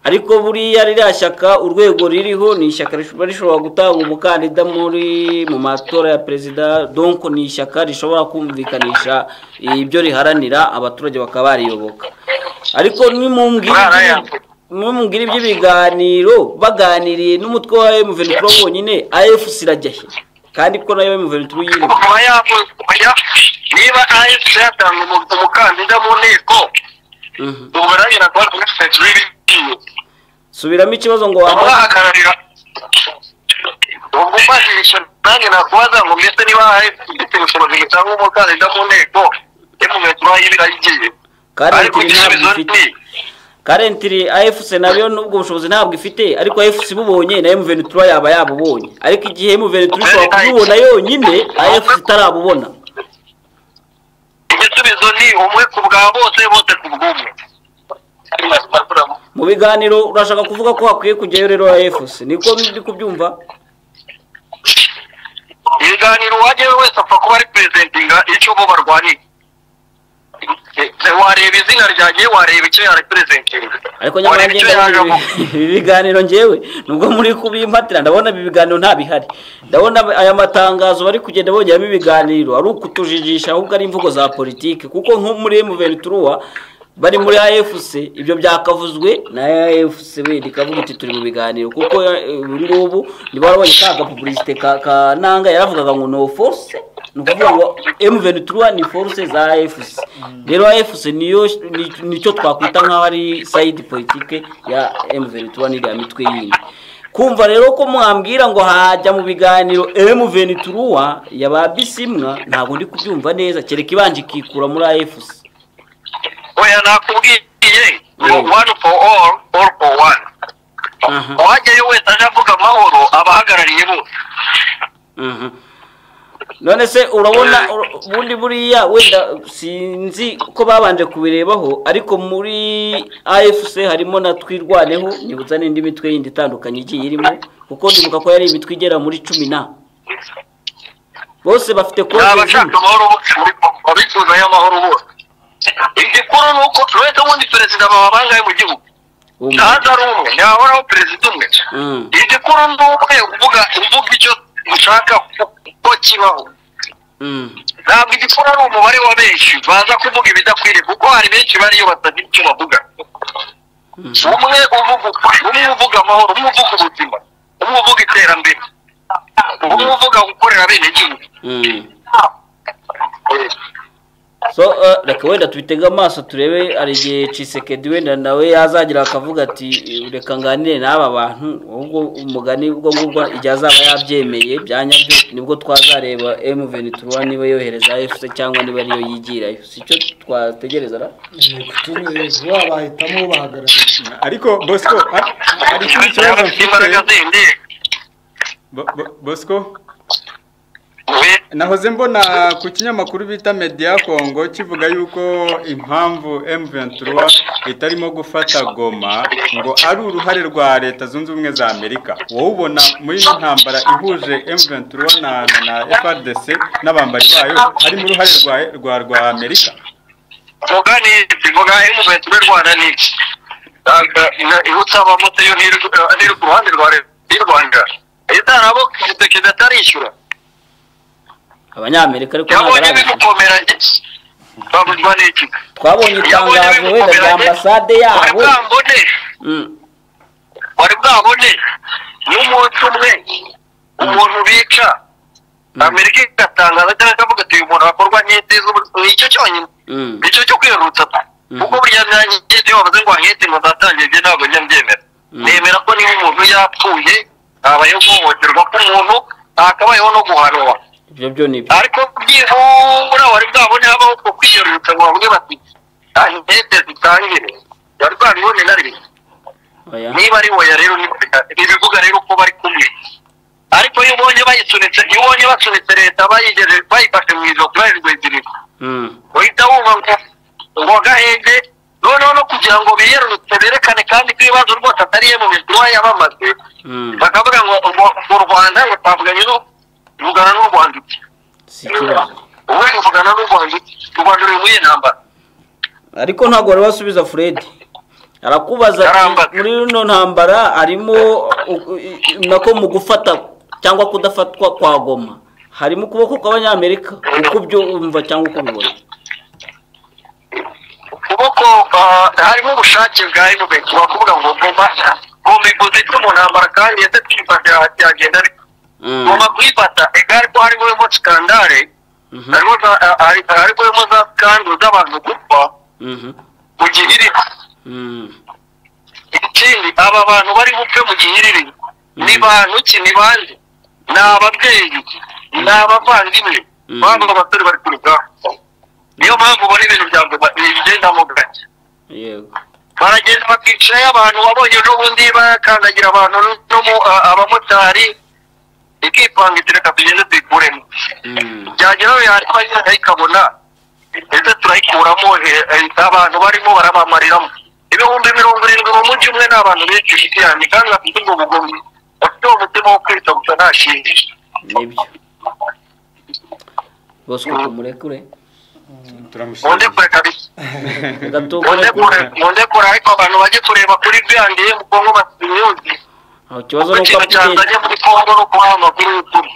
ariko buriya ririya shyaka urwego ririho ni ishyaka rishobora gutanga umukandida mu matora ya perezida donc ni ishyaka rishobora kumvikanisha ibyo riharanira abaturage bakaba bariyoboka ariko nimumbwira iby'ibiganiro baganiriye n'umutwe wa M23 wonyine AFC irajya he kandi ko nayo M23 yiri niba AFC yatanga umukandida mu nteko uburangira kwa M23 subiramo ikibazo ngo wahagararira ubwo bashyirisha nanjye nakubaza ngo mbese niba ifite ubushobozi gutanga umukandida mu nteko M23 y'ibirayigiye ariko igisubizo ni currently AFC nayo nubwo ubushobozi ntabwo ifite ariko AFC bubonye na M23 yaba yabubonye ariko igihe M23 ishobora kubibona yonyine AFC itarabubona igisubizo ni umwe ku bwa bose ku bw'umwe mu biganiro urashaka kuvuga ko hakwiye kujyayo rero AFC niko ndi kubyumva ibiganiro wajyayo wese apfa kuba ari presentinga icyo bo barwaniye wareba izina ryanjye wareba icyo yarepresentinga ariko nyamara ibiganiro njyewe nubwo muri kubimpatira ndabona ibi biganiro nta bihari ndabona aya matangazo bari kugenda bongeramo ibiganiro ari ukutujijisha ahubwo ari imvugo za politike kuko nko muri M23 bari muri AFC ibyo byakavuzwe na AFC wenda kavuga iti turi mu biganiro kuko ngubu ni barabonye kaga publicité ka nanga yaravugaga ngo no force nukuvuga ngo M23 ni force za AFC rero AFC nico twakwita nka ari side politique ya M23 ni ya mitwe yindi kumva rero ko mwambwira ngo hajya mu biganiro M23 yababisimwa ntago ndi kubyumva neza kereka ibanje kikura muri AFC oya nakubwiye one for all for one wajyayo wese aje avuga amahoro abahagarariye bose none se urabona bundi buriya wenda sinzi ko babanje kubirebaho ariko muri AFC harimo na twirwaneho nibutsa n'indi mitwe yindi itandukanye igiye irimo kuko ndibuka ko yari imitwe igera muri 10 bose bafite ko abashaka amahoro abifuza y'amahoro bose igikuru nuko leta wundi perezida baba bangaye mu gihugu ntaza rumwe nyahoraho perezida umwe igikuru nuko uvuga icyo ushaka ko kibaho ntabwo igikuru ari umubare wa benshi baza kuvuga ibidakwiriye kuko hari benshi bariyo batagira icyo bavuga umwe uvuga amahoro umwe uvuga ubuzima umwe uvuga iterambere umwe uvuga gukorera bene gihugu so reka wenda tubitega amaso turebe ari igihe Tshisekedi wenda nawe yazagira akavuga ati reka nganire n'aba bantu ahubwo umugani ubwo ngubwo igihe azaba yabyemeye byanyabyo nibwo twazareba M23 niba yohereza AFC cyangwa niba ariyo yigirayo sicyo twategereza ra bahitamo bahagarara ariko Bosco ari ikibazo mfite Bosco nahoze mbona ku kinyamakuru bita Media Congo kivuga yuko impamvu M23 itarimo gufata Goma ngo ari uruhare rwa leta zunze ubumwe za Amerika wowe ubona muri ntambara ihuje M23 na FARDC n'abambari bayo ari mu ruhare rwa Amerika mugani bivuga M23 Rwanda ni ihutsa abamoto yo ni ku ruhande rwa Rwanda itarabo kitekeza tarishyura abanyamerika ariko twabonye itangazo wenda rya ambasade yabo wari bwabone n'umunsi umwe umuntu bica Amerika igatangaza cyangwa ikavuga ati uyu muntu akorwa nk'iteza nicyo cyonyine nicyo cyo kwirutsa kuko burya nk'iteza bavuze ngo nk'iteza ngo zatangiye ibyo ntabwo njya mbyemera nemera ko niba umuntu yapfuye habayeho guhohoterwa k'umuntu hakabayeho no guhanwa ibyo nibyo ariko byihura wari bwabone habaho ko kwiyerutsa ngo bavuge bati intete zitangire yari bwabibone na rimwe niba ari woya rero ntibivuga rero ko bari kumwe ariko iyo ubonye basunitse leta bayifashe mu ijosi bayirwegirira uhita wumva ngo gahenge noneho no kugira ngo biyerutse berekane kandi ko ibibazo rwose atariye mu mitwe yabamaze bakavuga ngo mu Rwanda ngo twavuganye uvugana n'u Rwanda wowe uvugana n'u Rwanda uri muri ntambara ariko ntabwo wari wasubiza Fred arakubaza muri ino ntambara harimo nako mu gufata cyangwa kudafatwa kwa Goma harimo ukuboko kw'abanyamerika uko byo umva cyangwa uko bibona ukuboko harimo ubushake bwa M23 bakuvuga ngo Goma ivuze ko mu ntambara kandi yese twifasha cyagenda ariko Goma kwifata egari ko harimo mo skandale harimo za skandal z'abantu gupfa mu gihiri ikindi aba bantu bari bupfe mu gihiriri ni bantu ki ni bandi ni ababyeyi ni abavandimwe baba abasore bari ku rugamba niyo mpamvu ubona ibintu byanjye bigendamo gake yego baragenda bakicaye abantu wabonye n'ubundi bakandagira abantu no abamotari ikipanga itireka tugende tuyikuremo byageraho yarikabona ese turayikuramo abantu barimo barabamariramo ibihumbi 70 mu mujyi umwe n'abantu benshi inshuti yanjye kandi bafite ubwo bugome bafite umutima wo kwita gusa nta kindi nibyo Bosco tumurekure turamushimira munde kure kabisa gatokore munde kure ariko abantu bajye kureba kuri byandiye mu Kongo basinyuzi aho kibazo nuko cyazanye muri Kongo no kubaha amakuru y'ukuri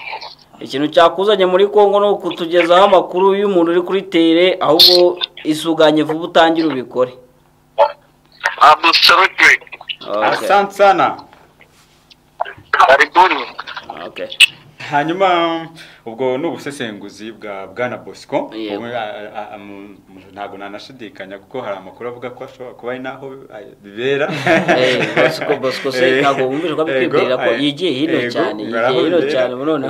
ikintu cyakuzanye muri Kongo no kutugezaho amakuru y'umuntu uri kuri tere ahubwo isuganye vuba utangira ubikore absolutely asante sana karibuni okay hanyuma ubwo n'ubusesenguzi bwa Bwana Bosco ntago nanashidikanya kuko hari amakuru avuga ko ashobora kuba ari naho bibera Bosco se ntago wumvira ko bikwibwira ko yigiye hino cyane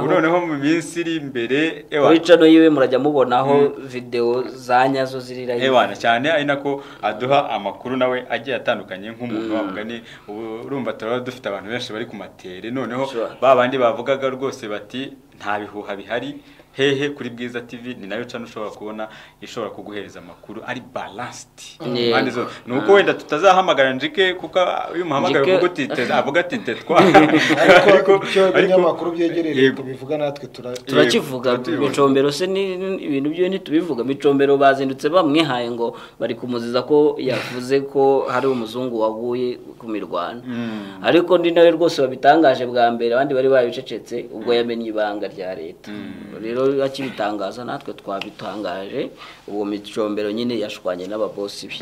noneho mu minsi iri imbere kuri channel yiwe murajya mubonaho video za nyazo zirira ewana cyane ari nako aduha amakuru nawe agiye atandukanye nk'umuntu wamugani urumva turaba dufite abantu benshi bari ku matere noneho babandi bavugaga rwose bati nta bihuha bihari hehe kuri Bwiza TV ni nayo cyane ushobora kubona ishobora kuguhereza amakuru ari balanced nuko wenda tutazahamagara njike kuko uyu muhamagara kuko avuga ati tetwa ariko ibinyamakuru byegereye tubivuga natwe turakivuga micombero se ni ibintu byo ntitubivuga micombero bazindutse bamwihaye ngo bari kumuziza ko yavuze ko hari umuzungu waguye ku mirwano ariko ndi nawe rwose babitangaje bwa mbere abandi bari babicecetse ubwo yamenye ibanga rya leta rero akibitangaza natwe twabitangaje uwo micombero nyine yashwanye n'ababosi bi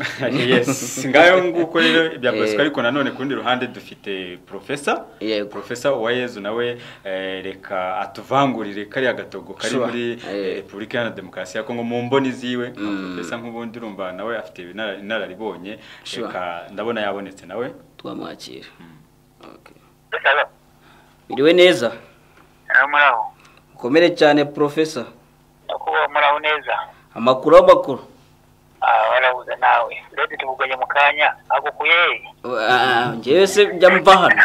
yes ngayo nguko rero bya Bosco ariko nanone kundi ruhande dufite professor Uwayezu nawe reka atuvangurire kari agatogo kari muri Republika ya Demokarasi ya Kongo mu mboni ziwe professor nk'ubundi urumva nawe afite inararibonye reka ndabona yabonetse nawe twamwakira okay biriwe neza muraho komere cyane professor kuba muraho neza amakuru warabuze nawe rero tuvuganye mu kanya agukuye ngewe se njya mva hano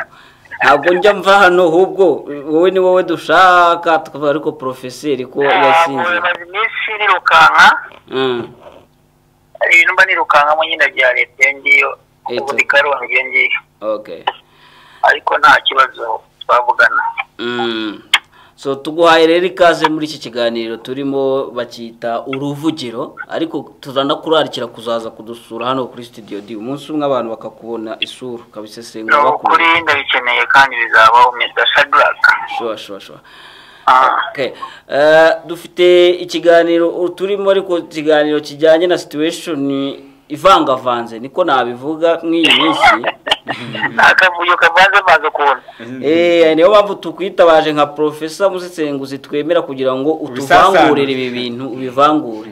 ntabwo njya mva hano ahubwo wowe ni wowe dushaka tukavuga ariko professeur ko yasinze maze iminsi nirukanka ibintu mba nirukanka mu nyine bya leta ngiyo ubundi karongi ngiyo okay ariko nta kibazo twavugana so tuguhaye rero ikaze muri iki kiganiro turimo bakita uruvugiro ariko tuzanakurarikira kuzaza kudusura hano kuri studio D umunsi umwe abantu bakakubona isura kabisesengura bakuru kuri ndabikeneye kandi bizabaho Mr. Shadrack sure okay dufite ikiganiro turimo ariko ikiganiro kijyanye na situation ivangavanze niko nabivuga mw'iyi minsi akavuyo kavanze maze kubona niyo mpamvu tukwitabaje nka professor musesenguzi twemera kugira ngo utuvangurire ibi bintu ubivangure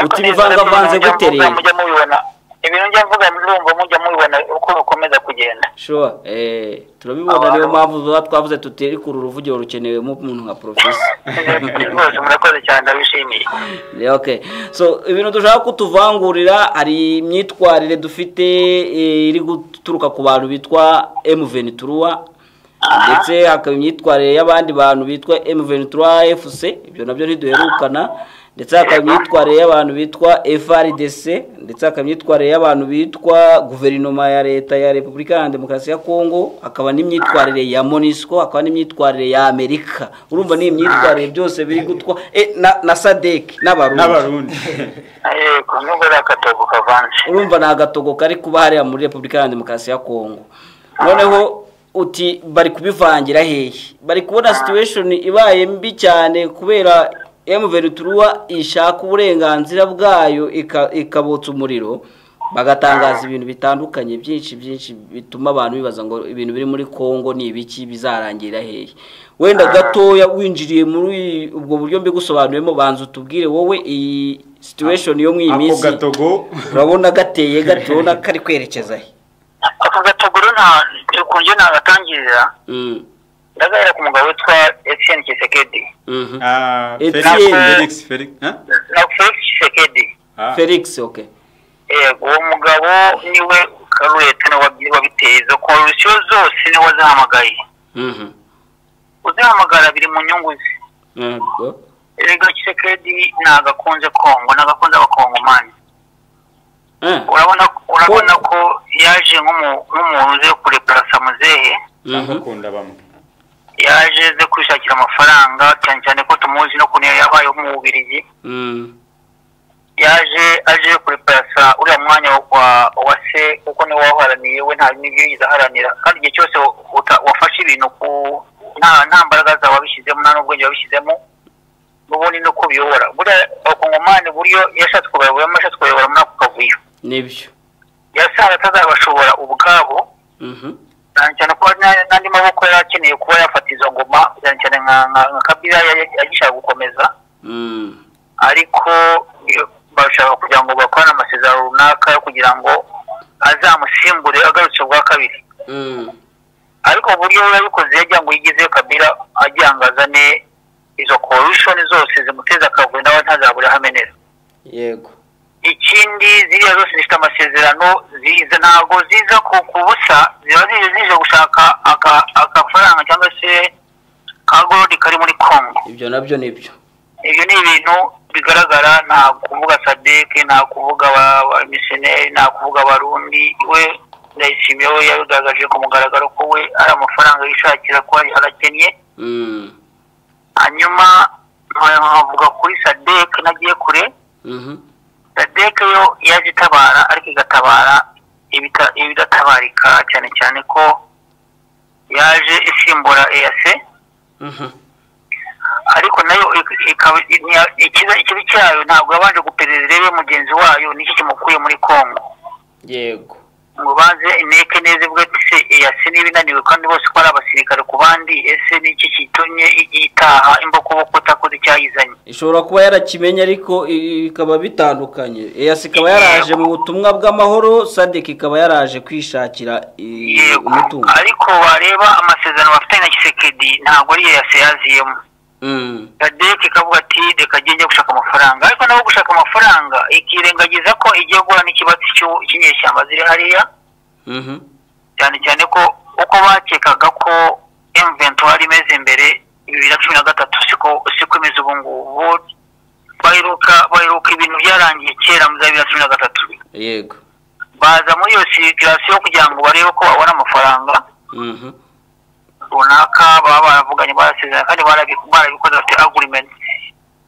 utibivangavanze gutereye mujya mubibona ibintu njya mvuga ndumva mujya mubibona uko bikomeza kugenda sure turabibona niyo mpamvu twavuze tuteri ku ruvugiro rukenewe mu muntu nka professor murakoze cyane ndabishimiye okay so ibintu dushaka kutuvangurira hari imyitwarire dufite iri guturuka ku bantu bitwa M23 ndetse hakaba imyitwarire y'abandi bantu bitwa M23 FC ibyo nabyo ntiduherukana ndetse hakaba imyitwarire y'abantu bitwa FRDC ndetse hakaba imyitwarire y'abantu bitwa guverinoma ya leta ya Republika ya Demokarasi ya Kongo hakaba n'imyitwarire ya MONUSCO hakaba n'imyitwarire ya Amerika urumva ni imyitwarire byose biri gutwa na SADC n'abarundi yego nubwo akatogo kavanze urumva na agatogo kari kuba hariya muri Republika ya Demokarasi ya Kongo noneho uti bari kubivangira hehe bari kubona situation ibaye mbi cyane kubera M23 ishaka uburenganzira bwayo ikabotsa umuriro bagatangaza ibintu bitandukanye byinshi bituma abantu bibaza ngo ibintu biri muri Kongo ni ibiki bizarangira hehe wenda gatoya winjiriye muri ubwo buryo mbi gusobanuremo banza utubwire wowe iyi situation yo mw'iyi minsi urabona gateye gatona kari kwerekeza he ako gatogoro nta kunje nagatangirira ndagahera ku mugabo witwa Etienne Tshisekedi Felix Tshisekedi Felix okay uwo mugabo niwe karuyete wabiteza korupsiyo zose niwe wazihamagaye uzihamagara biri mu nyungu ze erega Tshisekedi nagakunze Kongo nagakunze abakongomani urabona ko yaje nk'umuntu uze kureparasa muzehe akunda bamwe yaje ze kwishakira amafaranga cyane cyane ko tumuzi no kunera yabayeho mu Bubiligi yaje aje kureparasa uriya mwanya wa se kuko niwe waharaniye we nta n'ibyo yiza haranira kandi igihe cyose wafashe ibintu nta mbaraga zawe wabishyizemo nta n'ubwenge wabishyizemo n'ubundi no kubiyobora buriya abakongomani buryo yashatse kubayobora muri ako kavuyo nibyo yasanze atazabashobora ubwabo cyane ko n'andi maboko yari akeneye kuba yafata izo ngoma cyane cyane nka Kabila yagishaka gukomeza ariko bashaka kugira ngo bakorane amasezerano runaka yo kugira ngo azamusimbure agarutse bwa kabiri ariko buryo yabikoze yagira ngo yigezeyo Kabila agira ngo azane izo coalition zose zimuteza akavuyo nawe ntazabure hamenera yego ikindi ziriya zose zifite amasezerano ziza ntabwo ziza ku busa ziba zije gushaka agafaranga cyangwa se kagorodi kari muri Congo ibyo nabyo nibyo ibyo ni ibintu bigaragara nta kuvuga Sadek nta kuvuga abamisiyoneri nta kuvuga abarundi we Ndayishimiye we yabigaragaje ku mugaragaro ko we ari amafaranga yishakira ko arakennye hanyuma nkavuga kuri Sadek nagiye kure Sadek yo yaje itabara ariko igatabara ibidatabarika cyane cyane ko yaje isimbura EAC ariko nayo ikibi cyayo ntabwo yabanje guperereza rero mugenzi wayo n'iki kimukuye muri Congo yego ngo baze ineke neza ivuga ati se EAC n'ibinaniwe kandi bose ko ari abasirikare ku bandi ese n'iki kitumye itaha imbokoboko takoze cyayizanye ishobora kuba yarakimenye ariko ikaba bitandukanye EAC ikaba yaraje mu butumwa bw'amahoro Sadek ikaba yaraje kwishakira umutungo ariko wareba amasezerano bafite na Kisekedi ntabwo ari EAC yaziyemo Sadek ikavuga ati reka njye gushaka amafaranga ariko nabo gushaka amafaranga ikirengagiza ko igiye guhura n'ikibazo cy'inyeshyamba ziri hariya cyane cyane ko uko bakekaga ko M23 imeze imbere 2013 siko imeze ubu ngubu baheruka ibintu byarangiye kera mu 2013 yego baza muri iyo circulation kugira ngo barebe ko babona amafaranga runaka baba baravuganye barasezerana kandi barabikoze bafite agreement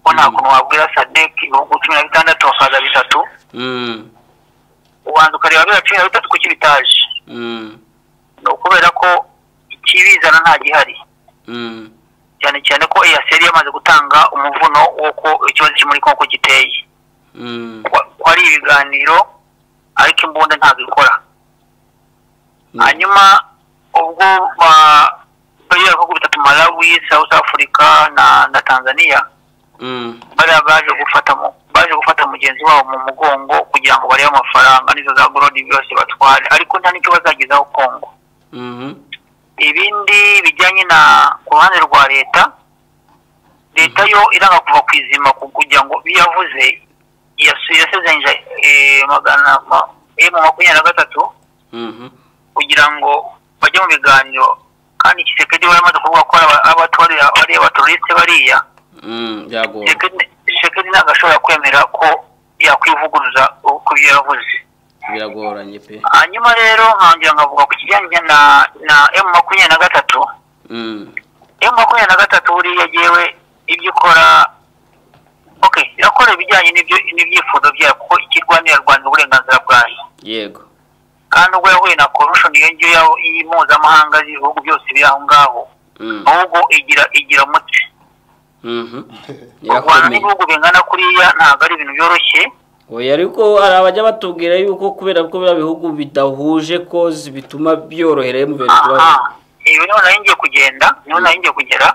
ko nta kuntu wabwira Sadek ibihugu 16 bakaza bitatu ubanza ukareba biriya 13 ku kibitaje ni ukubera ko ikibizana nta gihari cyane cyane ko EAC yamaze gutanga umuvuno w'uko ikibazo kiri muri Congo giteye ko ari ibiganiro ariko imbunda ntabwo ikora hanyuma ubwo bariya bihugu bitatu Malawi South Africa na Tanzania baje gufata mugenzi wabo mu mugongo kugira ngo barebe amafaranga nizo za gorodi byose batware ariko nta nicyo bazagezaho Congo ibindi bijyanye na ku ruhande rwa leta yo iranga kuva ku izima kugira ngo biyavuze yasezenje magana M23 kugira ngo bajye mu biganiro kandi Kisekedi baramaze kuvuga ko abatwara ari abaturiste bariya Kisekedi nagashobora kwemera ko yakwivuguruza uko yavuze biragoranye pe hanyuma rero nkangira nkavuga ku kijyanye na M23 M23 buriya yewe ibyo ikora irakora ibijyanye n'ibyifuzo byayo kuko ikirwanira Rwanda uburenganzira bwayo yego kandi ubwo yahuye na corruption iyo ngiyo y'impuzamahanga z'ibihugu byose biri aho ngaho ahubwo igira umuti Rwanda n'ibihugu bingana kuriya ntabwo ari ibintu byoroshye oya ariko hari abajya batubwira yuko kubera ko bya bihugu bidahuje kozi bituma byorohereye mu bintu ibi niho nari ngiye kugera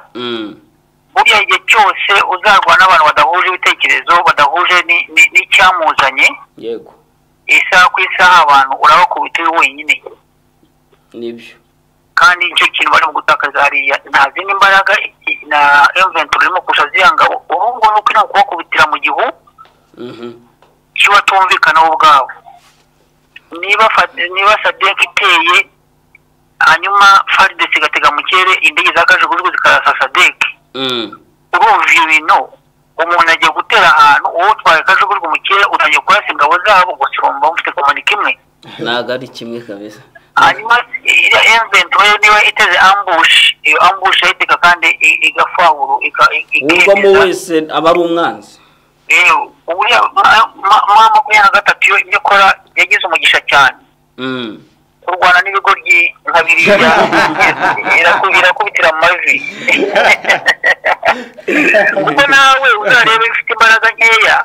buriya igihe cyose uzarwana n'abantu badahuje ibitekerezo badahuje n'icyamuzanye yego isaha ku isaha abantu urabakubita uri wenyine nibyo kandi icyo kintu bari mu gutakaza hariya nta zindi mbaraga na M23 irimo kurusha ziyangabo ubu nuko ino kubakubitira mu gihu kibatumvikana ubwabo niba Sadek iteye hanyuma FARDC igatega mu kirere indege zakajugujugu zikarasa Sadek urumva ibintu umuntu agiye gutera ahantu uwo utwaye kajugujugu mu kirere utangiye kurasa ingabo zabo gusa urumva mufite komunike imwe ntabwo ari kimwe kabisa. hanyuma iriya M23 niba iteze ambush iyo ambush yahiteka kandi igafahuru uvamo wese aba ari umwanzi. ubuya M23 yo ikora yagize umugisha cyane kurwana n'ibigoryi nka biriya irakubitira mu mavi kuko nawe uzarebe ufite imbaraga nkeya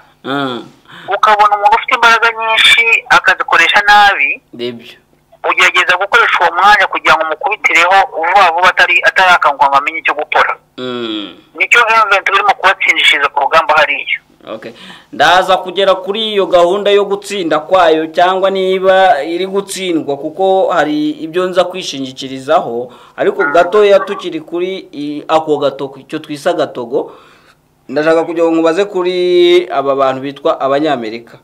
ukabona umuntu ufite imbaraga nyinshi akazikoresha nabi ndebyo ugerageza gukoresha uwo mwanya kugira ngo umukubitireho vuba atarakanguka ngo amenye icyo gukora nicyo M23 irimo kubatsindishiriza ku rugamba hariya. Okay. Ndaza kugera kuri iyo gahunda yo gutsinda kwayo cyangwa niba iri gutsindwa kuko hari ibyo nza kwishingikirizaho ariko gatoya tukiri kuri ako gatoko icyo twisa gatogo ndashaka kugira ngo mubaze kuri aba bantu bitwa abanyamerika.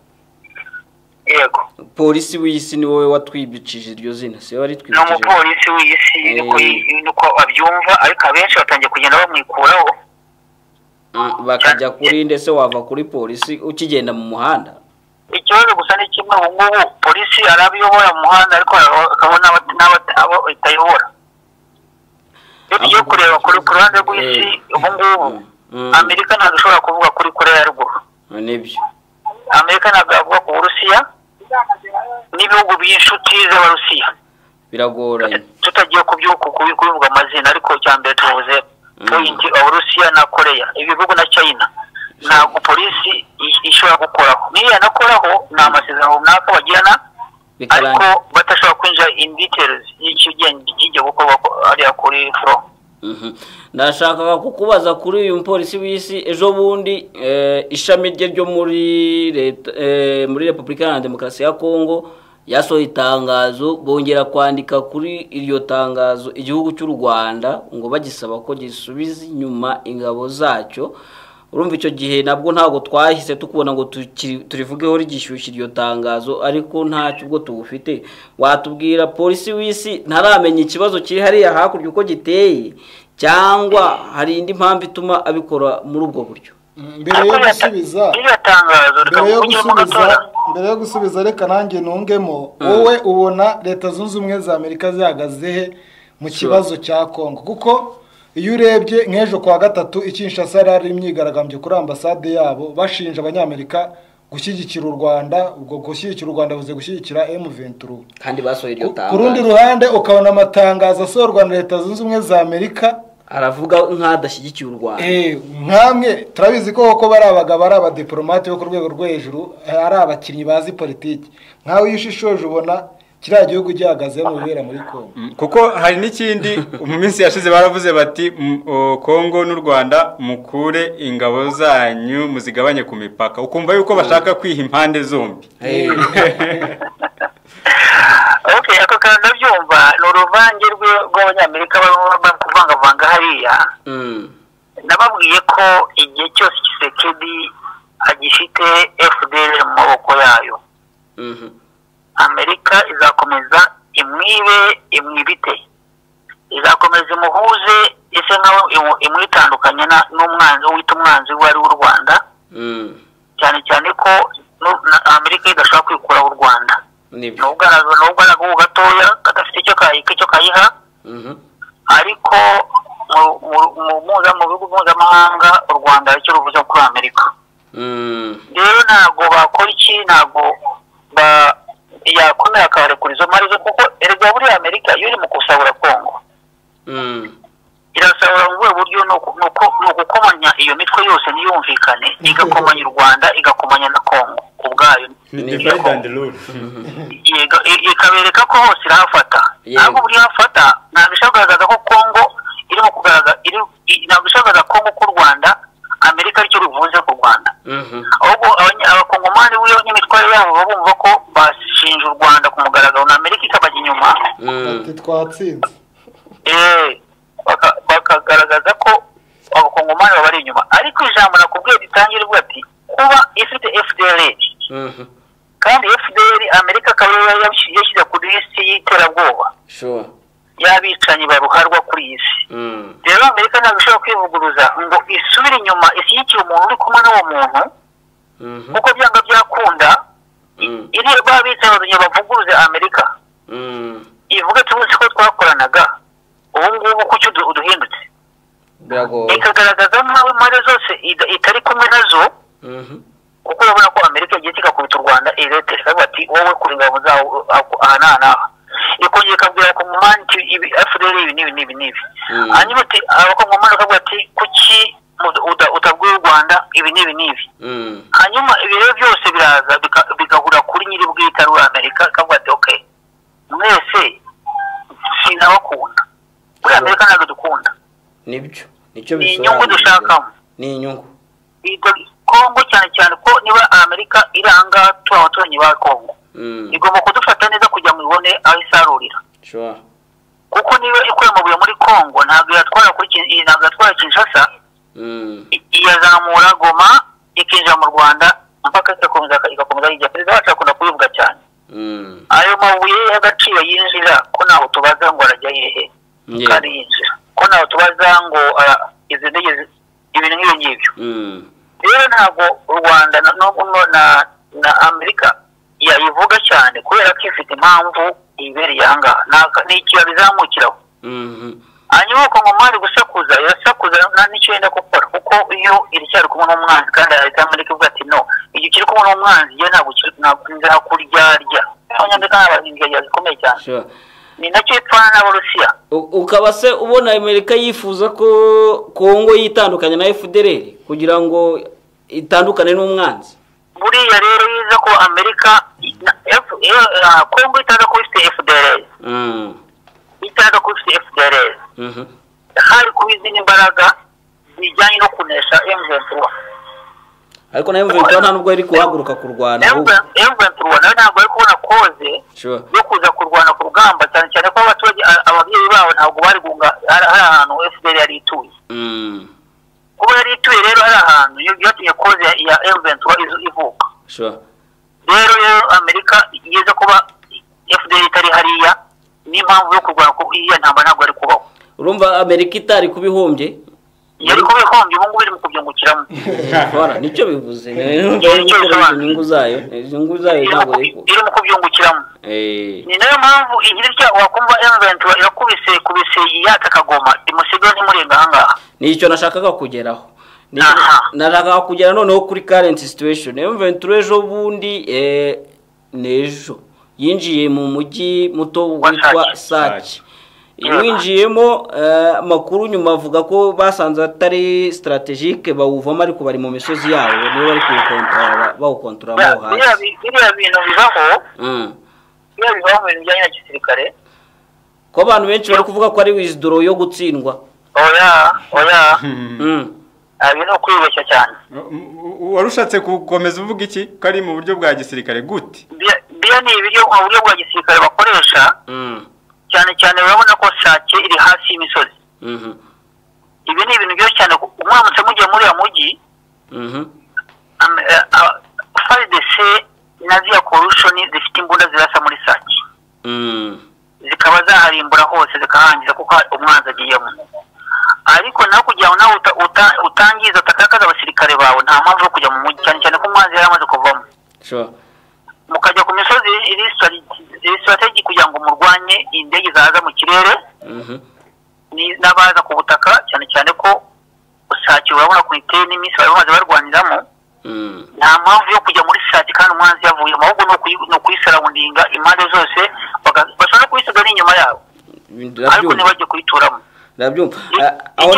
Yego. Polisi w'isi ni wowe watwibicije iryo zina se wari twibicije. No polisi w'isi nuko abyumva ariko abenshi batangiye kugenda bamwikuraho. Bakajya kuri ndetse wava kuri polisi ukigenda mu muhanda. Ikibazo gusa ni kimwe ubu polisi arabiyobora mu muhanda ariko akabona abo itayobora. Iyo kureba kuri ruhande rw'isi ubu ngubu Amerika ntabwo ishobora kuvuga kuri Korea ya Ruguru. Nibyo. Amerika ntabwo avuga ku Burusiya n'ibihugu by'inshuti z'Abarusiya. Biragoranye. Tutagiye kubivuga amazina ariko cyambere tuvuze point Abarusiya na Korea ibihugu na China ntabwo polisi ishobora gukoraho niyo yanakoraho nta masezerano runaka bagirana ariko batashobora kwinjira in details y'icyo gukorwa ariya kuri front. Ndashaka kukubaza kuri uyu mupolisi w'isi ejo bundi ishami rye ryo muri Repubulika ya Demokarasi ya Kongo yasohoye itangazo bongera kwandika kuri iryo tangazo igihugu cy'u Rwanda ngo bagisaba ko gisubiza inyuma ingabo zacyo. Urumva icyo gihe nabwo ntago twahise tukubona ngo turivugeho rigishyushye iryo tangazo ariko ntacyo ubwo tugufite. Watubwira polisi w'isi ntaramenya ikibazo kiri hariya hakurya uko giteye cyangwa hari indi mpamvu ituma abikora muri ubwo buryo? Mbere yo gusubiza reka nanjye nungemo wowe ubona leta zunze ubumwe za Amerika zihagaze he mu kibazo cya Kongo kuko iyo urebye nk'ejo kwa gatatu Kinshasa ari imyigaragambyo kuri ambasade yabo bashinja abanyamerika gushyigikira u Rwanda ubwo gushyigikira u Rwanda buze gushyigikira M23 kandi basohoye iryo tangazo. Ku rundi ruhande ukabona amatangazo asorwa na leta zunze ubumwe za Amerika aravuga nk'adashyigikiye u Rwanda. Nkamwe turabizi ko bari abagabo ari abadiplomate bo ku rwego rwo hejuru ari abakinnyi bazi politiki nkawe yishishoje ubona kiriya gihugu gihagaze mu bibera muri Kongo kuko hari n'ikindi mu minsi yashize baravuze bati Kongo n'u Rwanda mukure ingabo zanyu muzigabanye ku mipaka ukumva yuko bashaka kwiha impande zombi. Okay, ako kandi ndabyumva ni uruvange rw'abanyamerika bavanga hariya. Nababwiye ko igihe cyose Tshisekedi agifite FDL mu maboko yayo Amerika izakomeza imwibite izakomeza imuhuze ese nawe imwitandukanya n'umwanzi wita umwanzi wari w'u Rwanda cyane cyane ko Amerika idashobora kwikuraho u Rwanda nubwo araguha gatoya kadafite icyo kayiha ariko mu bihugu mpuzamahanga u Rwanda aricyo ruvuze kuri Amerika. Rero ntabwo bakora iki ntabwo yakomera akabarekura izo mari zo kuko erega buri Amerika iyo iri mu kusabura Kongo irasabura mu buryo ni ugukomanya iyo mitwe yose niyumvikane igakomanya u Rwanda igakomanya na Kongo ubwayo ikabereka ko hose irahafata ntabwo buri hafata ntabwo ishobora ko Kongo irimo kugaragaza ntabwo ishobora Kongo ku Rwanda Amerika aricyo ruvuze ku Rwanda ahubwo abakongomani b'iyo n'imitwaro yabo bumva ko bashinja u Rwanda ku mugaragaro na Amerika ikabajya inyuma twatsinze bakagaragaza ko abakongomani babari inyuma ariko ijambo nakubwiye ritangira ubwo ati kuba ifite FDL kandi FDL Amerika akaba yashyize kuri lisi y'iterabwoba y'abicanyi baruharwa kuri iyi si. Rero Amerika ntabwo ishobora kwivuguruza ngo isubire inyuma ishyigikire umuntu uri kumwe n'uwo muntu kuko byanga byakunda iri babitse abazungu bavuguruze Amerika ivuga tubuze ko twakoranaga ubu ngubu kuki uduhindutse ikagaragaza nkaho impande zose itari kumwe nazo kuko urabona ko Amerika yagiye igakubita u Rwanda irete ikavuga ati wowe kuri ingabo zawo aha ikongera ikabwira ko mu manti FDL ibi nibi hanyuma ati abakongomani bakavuga ati kuki utabwira u Rwanda ibi nibi hanyuma ibiro byose biraza bigahura kuri nyiri bwite ari Amerika akavuga ati okay mwese sinabakunda kuri Amerika ntabwo dukunda nibyo nicyo inyungu dushakamo ni inyungu Kongo cyane ko niba Amerika iranga abaturanyi ba Kongo igomba kudufata neza kujya mu ibone aho isarurira kuko niba ikuye amabuye muri Kongo ntabwo yatwara Kinshasa iyazamura Goma ikinjira mu Rwanda mpaka igakomeza ijya perezida wacu akunda kubivuga cyane ayo mabuye y'agaciro yinjira ko ntaho tubaza ngo arajya hehe kandi yinjira ko ntaho tubaza ngo izi ndege ibintu nk'ibyo rero ntabwo u Rwanda na Amerika yayivuga cyane kubera ko ifite impamvu ibereye ahangaha ni ikiba bizamukiraho hanyuma ukongomani gusakuza irasakuza n'icyo yenda gukora kuko iyo iracyari kumwe n'umwanzi kandi leta y'Amerika ivuga ati no igihe kiri kumwe n'umwanzi ye ntabwo nzakuryarya abanyamerika n'abahinzi zikomeye cyane ni nacyo ipfana n'Abarusiya ukaba se ubona Amerika yifuza ko Kongo yitandukanye na FDL kugira ngo itandukane n'umwanzi buriya rero yiza ko Amerika Kongo itaza ko ifite FDL itaza ko ifite FDL hari kubizina imbaraga bijyanye no kunesha M23 ariko na M23 nta nubwo iri kuhaguruka kurwana M23 nayo ntabwo ari kubona koze yo kuza kurwana ku rugamba cyane ko abaturage ababyeyi babo ntabwo bari gunga hari ahantu FDL yari ituye kuba yari ituye rero hari ahantu yatumye koze ya M23 ivuka rero Amerika yiza kuba FDL itari hariya n'impamvu yo kurwana ko iya ntamba ntabwo ari kubaho urumva Amerika itari kubihombye yari kubihombye ubu ngubu iri mu kubyungukiramo nicyo bivuze inyungu zayo ntabwo iri mu kubyungukiramo ni nayo mpamvu igira icyo wakumva M23 irakubise yataka Goma imusigaye ntimurenga ahangaha nicyo nashakaga kugeraho nashakaga kugera noneho kuri current situation M23 ejo bundi nejo yinjiye mu mujyi muto witwa Sake winjiyemo makuru nyuma avuga ko basanze atari strategique bawuvamo ariko bari mu misozi yabo niyo bari kukontrola bawukontrola hasi biriya bintu bibaho mu bijyanye na gisirikare ko abantu benshi bari kuvuga ko ari withdraw yo gutsindwa oya no kwibeshya cyane warushatse gukomeza uvuga iki ko ari mu buryo bwa gisirikare gute biya ni ibiryo mu buryo bwa gisirikare bakoresha cyane urabona ko Sake iri hasi y'imisozi ibi ni ibintu byose cyane umwamutse mugiye muri ya mujyi FARDC na ziya coalition zifite imbunda zirasa muri Sake zikaba zaharimbura hose zikahangiza kuko umwanzi agiyemo ariko naho kugira ngo nawe utangiza utakakaza abasirikare bawe nta mpamvu yo kujya mu mujyi cyane ko umwanzi yari amaze kuvamo mukajya ku misozi iri strategy kugira ngo murwanye indege zaza mu kirere n'abaza ku butaka cyane ko Sake urabona ku iteye n'iminsi bari bamaze barwaniramo nta mpamvu yo kujya muri Sake kandi umwanzi yavuye ahubwo no kuyisarawundinga impande zose bashobora kuyisiga n'inyuma yabo ariko ntibajye kuyituramo ndabyumva aho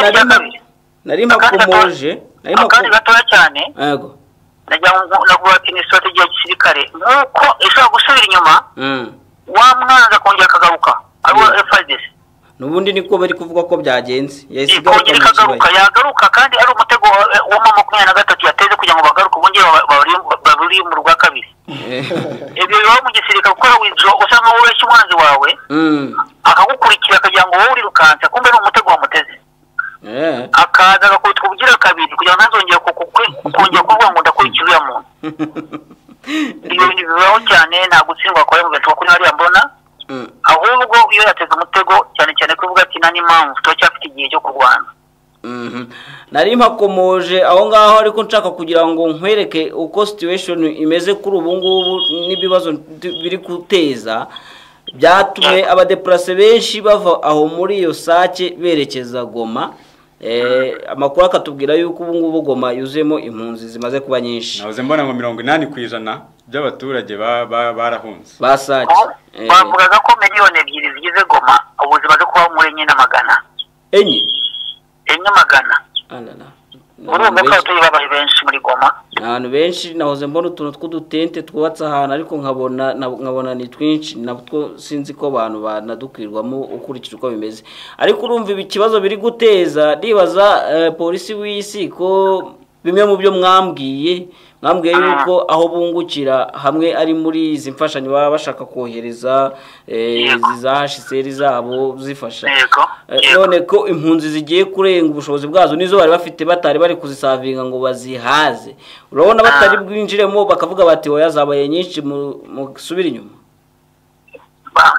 nari makomoje akandi gatoya cyane yego navuga ati ni strategy ya gisirikare nkuko ishobora gusubira inyuma wa mwanza kongera akagaruka abo FARDC nubundi niko bari kuvuga ko byagenze yagaruka kandi ari umutego wa 23 yateze kugira ngo bagaruke bongere baburi mu rwa kabiri ibyo bibaho mu gisirikare kuko withdraw usanga wowe umwanzi wawe akagukurikira akagira ngo wowe uri rukanza kumbe ni umutego wamuteze akaza agakubitwa ubugira kabiri kugira ngo ntazongere kongera kuvuga ngo ndakurikira uriya muntu ibyo bintu bibaho cyane nta gutsindwa kwa M23 kuri hariya mbona ahubwo iyo yateze umutego cyane kuvuga ati nta n'impamvu turacyafite igihe cyo kurwana nari mpakomoje aho ngaho ariko nshaka kugira ngo nkwereke uko situation imeze kuri ubu ngubu n'ibibazo biri guteza byatumye abadeplace benshi bava aho muri iyo Sake berekeza Goma. Amakuru akatubwira yuko ubu ngubu Goma yuzemo impunzi zimaze kuba nyinshi. Nahoze mbona ngo 80% by'abaturage barahunze. Ba Sake. Bavugaga ko miliyoni 2 zigize Goma ubu zimaze kuba muri 400. Enye magana. Urumva ko tuyibabaye benshi muri Goma. Abantu benshi nahoze mbona utuntu tw'udutente twubatse ahantu ariko nkabona ni twinshi nabwo sinzi ko abantu banadukwirwamo ukurikije uko bimeze. Ariko urumva ikibazo biri guteza ndibaza polisi w'isi ko bimwe mu byo mwambwiye yuko aho bungukira hamwe ari muri izi mfashanyo baba bashaka kohereza zizahashiseri zabo zifasha. None ko impunzi zigiye kurenga ubushobozi bwazo nizo bari bafite batari bari kuzisavinga ngo bazihaze. Urabona batari bwinjiremo bakavuga bati oya zabaye nyinshi mu subira inyuma.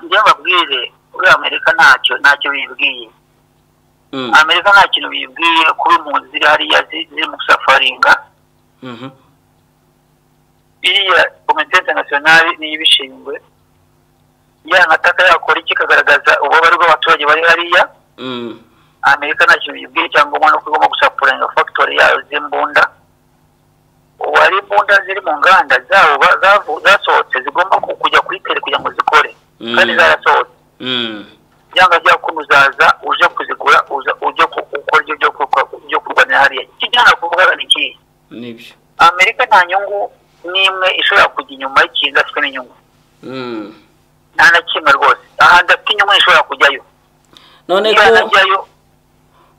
Njye babwire uri Amerika ntacyo bibwiye. Amerika nta kintu bibwiye kuri impunzi ziri hariya ziri mu safaringa. Iriya komite internationale niyo ibishingwe yanataka yakora iki kagaragaza ububabare bw'abaturage bari hariya. Amerika nta kintu bibwiye cyangwa umwana ko igomba gusapuringa factory yayo z'imbunda. Wari imbunda ziri mu nganda zabo zasohotse zigomba kujya kwitere kugira ngo zikore kandi zarasohotse. Byanga bya kunuzaza uje kuzigura uje gukora ibyo kurwanira hariya. Kijyana kuvuga ni iki? Nibyo. Amerika nta nyungu nimwe ishobora kujya inyuma y'ikintu afite n'inyungu. Nta na kimwe rwose. Ahandi afite inyungu ishobora kujyayo. None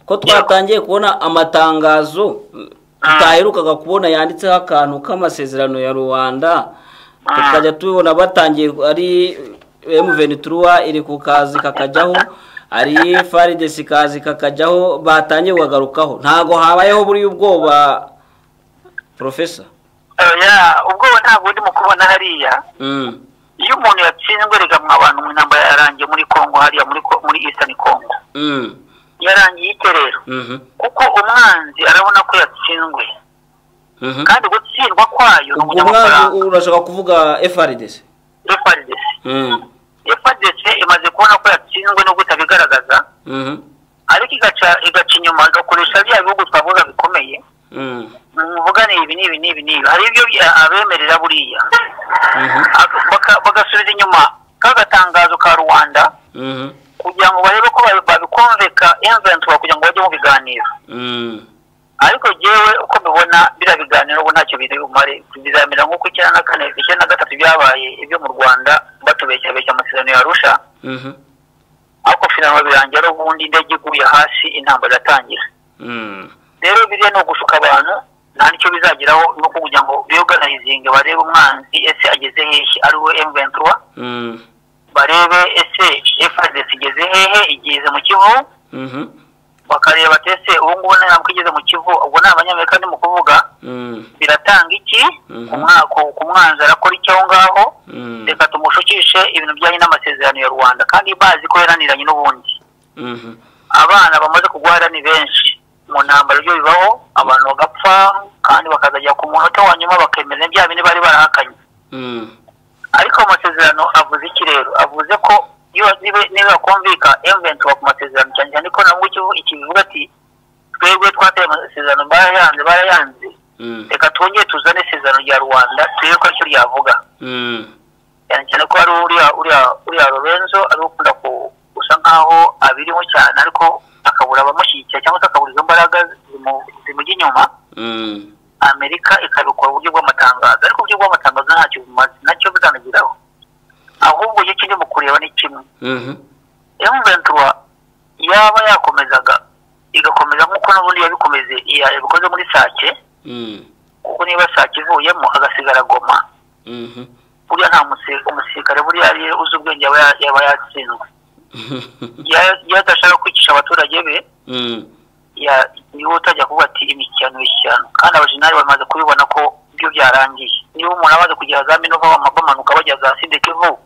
ko twatangiye kubona amatangazo tutaherukaga kubona yanditseho akantu k'amasezerano ya Rwanda tukajya tubona batangiye ari M23 iri ku kazi kakajyaho ari FARDC kazi kakajyaho batangiye kugagarukaho ntago habayeho buri ubwoba Professor. Ubwoba ntabwo ndi mu kubona hariya. Iyo umuntu yatsinzwe rigamwa abantu mu ntambara yarangiye muri Kongo hariya muri Eastern Congo. Yarangiye iterero. Kuko umwanzi arabona ko yatsinzwe. Kandi gutsindwa kwayo n'umunyamafaranga. Urashaka kuvuga FARDC? FARDC imaze kubona ko yatsinzwe no gutabigaragaza. Ariko igaca inyuma igakoresha bya bihugu twavuga bikomeye. Muvuga ni ibi hari ibyo abemerera buriya. Bagasubiza inyuma kagatangazo ka Rwanda. Kugira ngo barebe ko babikonveka M23 kugira ngo bajye mu biganiro. Ariko jewe uko mbibona bira biganiro ubu ntacyo biri bumare bizamera nk'uko 93 byabaye ibyo mu Rwanda batubeshya amasezerano ya Arusha. Ariko finalo birangira ubundi indege iguye hasi intambara iratangira. Rero biriya no gushuka abantu nta nicyo bizageraho no kugira ngo biorganizinge barebe umwanzi ese ageze hehe ari we M23. Barebe ese FARDC igeze hehe igeze mu Kivu. Bakareba tese ubu ngubu ntabwo igeze mu Kivu ubwo n'abanyamerika ndi mu kuvuga biratanga iki ku mwanzi arakora icyo ngaho reka tumushukishe ibintu byanye n'amasezerano ya Rwanda kandi bazi ko yaraniranye n'ubundi. Abana bamaze kugwara ni benshi mu ntambara byo bibaho abantu bagapfa kandi bakazajya ku munota wa nyuma bakemera bya bindi bari barahakanye. Ariko amasezerano avuze iki rero avuze ko niba kumvika M23 ku masezerano cyane ko nabwo ikivuga ati twebwe twateye amasezerano barayanze reka twongeye tuzane isezerano rya Rwanda turebe ko icyo ryavuga. Cyane ko ari uriya Lorenzo ari ukunda gusa nkaho abirimo cyane ariko akabura abamushyigikira cyangwa se akabura izo mbaraga zimujya inyuma. Amerika ikabikora uburyo bw'amatangazo ariko uburyo bw'amatangazo ntacyo bizanagiraho ahubwo icyo kindi mu kureba ni kimwe. M23 yaba yakomezaga igakomeza nk'uko n'ubundi yabikomeze yabikoze muri Sake. Kuko niba Sake ivuyemo agasigara Goma buriya nta umusirikare buriya uzi ubwenge yaba yatsinzwe. Yadashaka kwicisha abaturage be niwo utajya kuvuga ati imikino kandi abajenali bamaze kubibona ko ibyo byarangiye. Niba umuntu amaze kugera za Minova bamanuka bajya za Sidekivu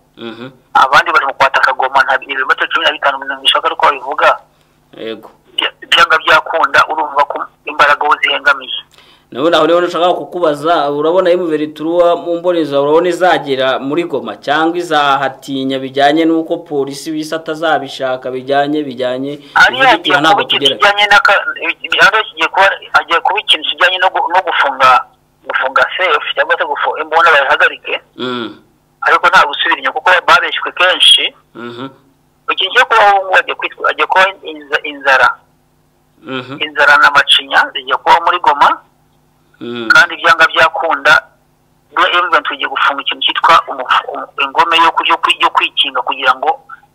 abandi bari mu kwataka Goma nta birometero 15 bishaka ko babivuga. Yego. byanga byakunda urumva ko imbaraga ho zihengamiye. nawe naho rero nshaka kukubaza urabona M23 mu mboneza urabona izagera muri Goma cyangwa izahatinya bijyanye nuko polisi bisata zabishaka bijyanye ari yagiye ntabwo tugera bijyanye naka agiye kuba ikintu kijyanye no gufunga safe cyangwa se gufunga imbona bayihagarike ariko nta gusubira inyuma kuko babeshywe kenshi ikintu cyo kuba agiye kuba inzara n'amacinya zigiye kuba muri Goma kandi byanga byakunda M23 tugiye gufunga ikintu cyitwa ingome yo kwikinga kugira ngo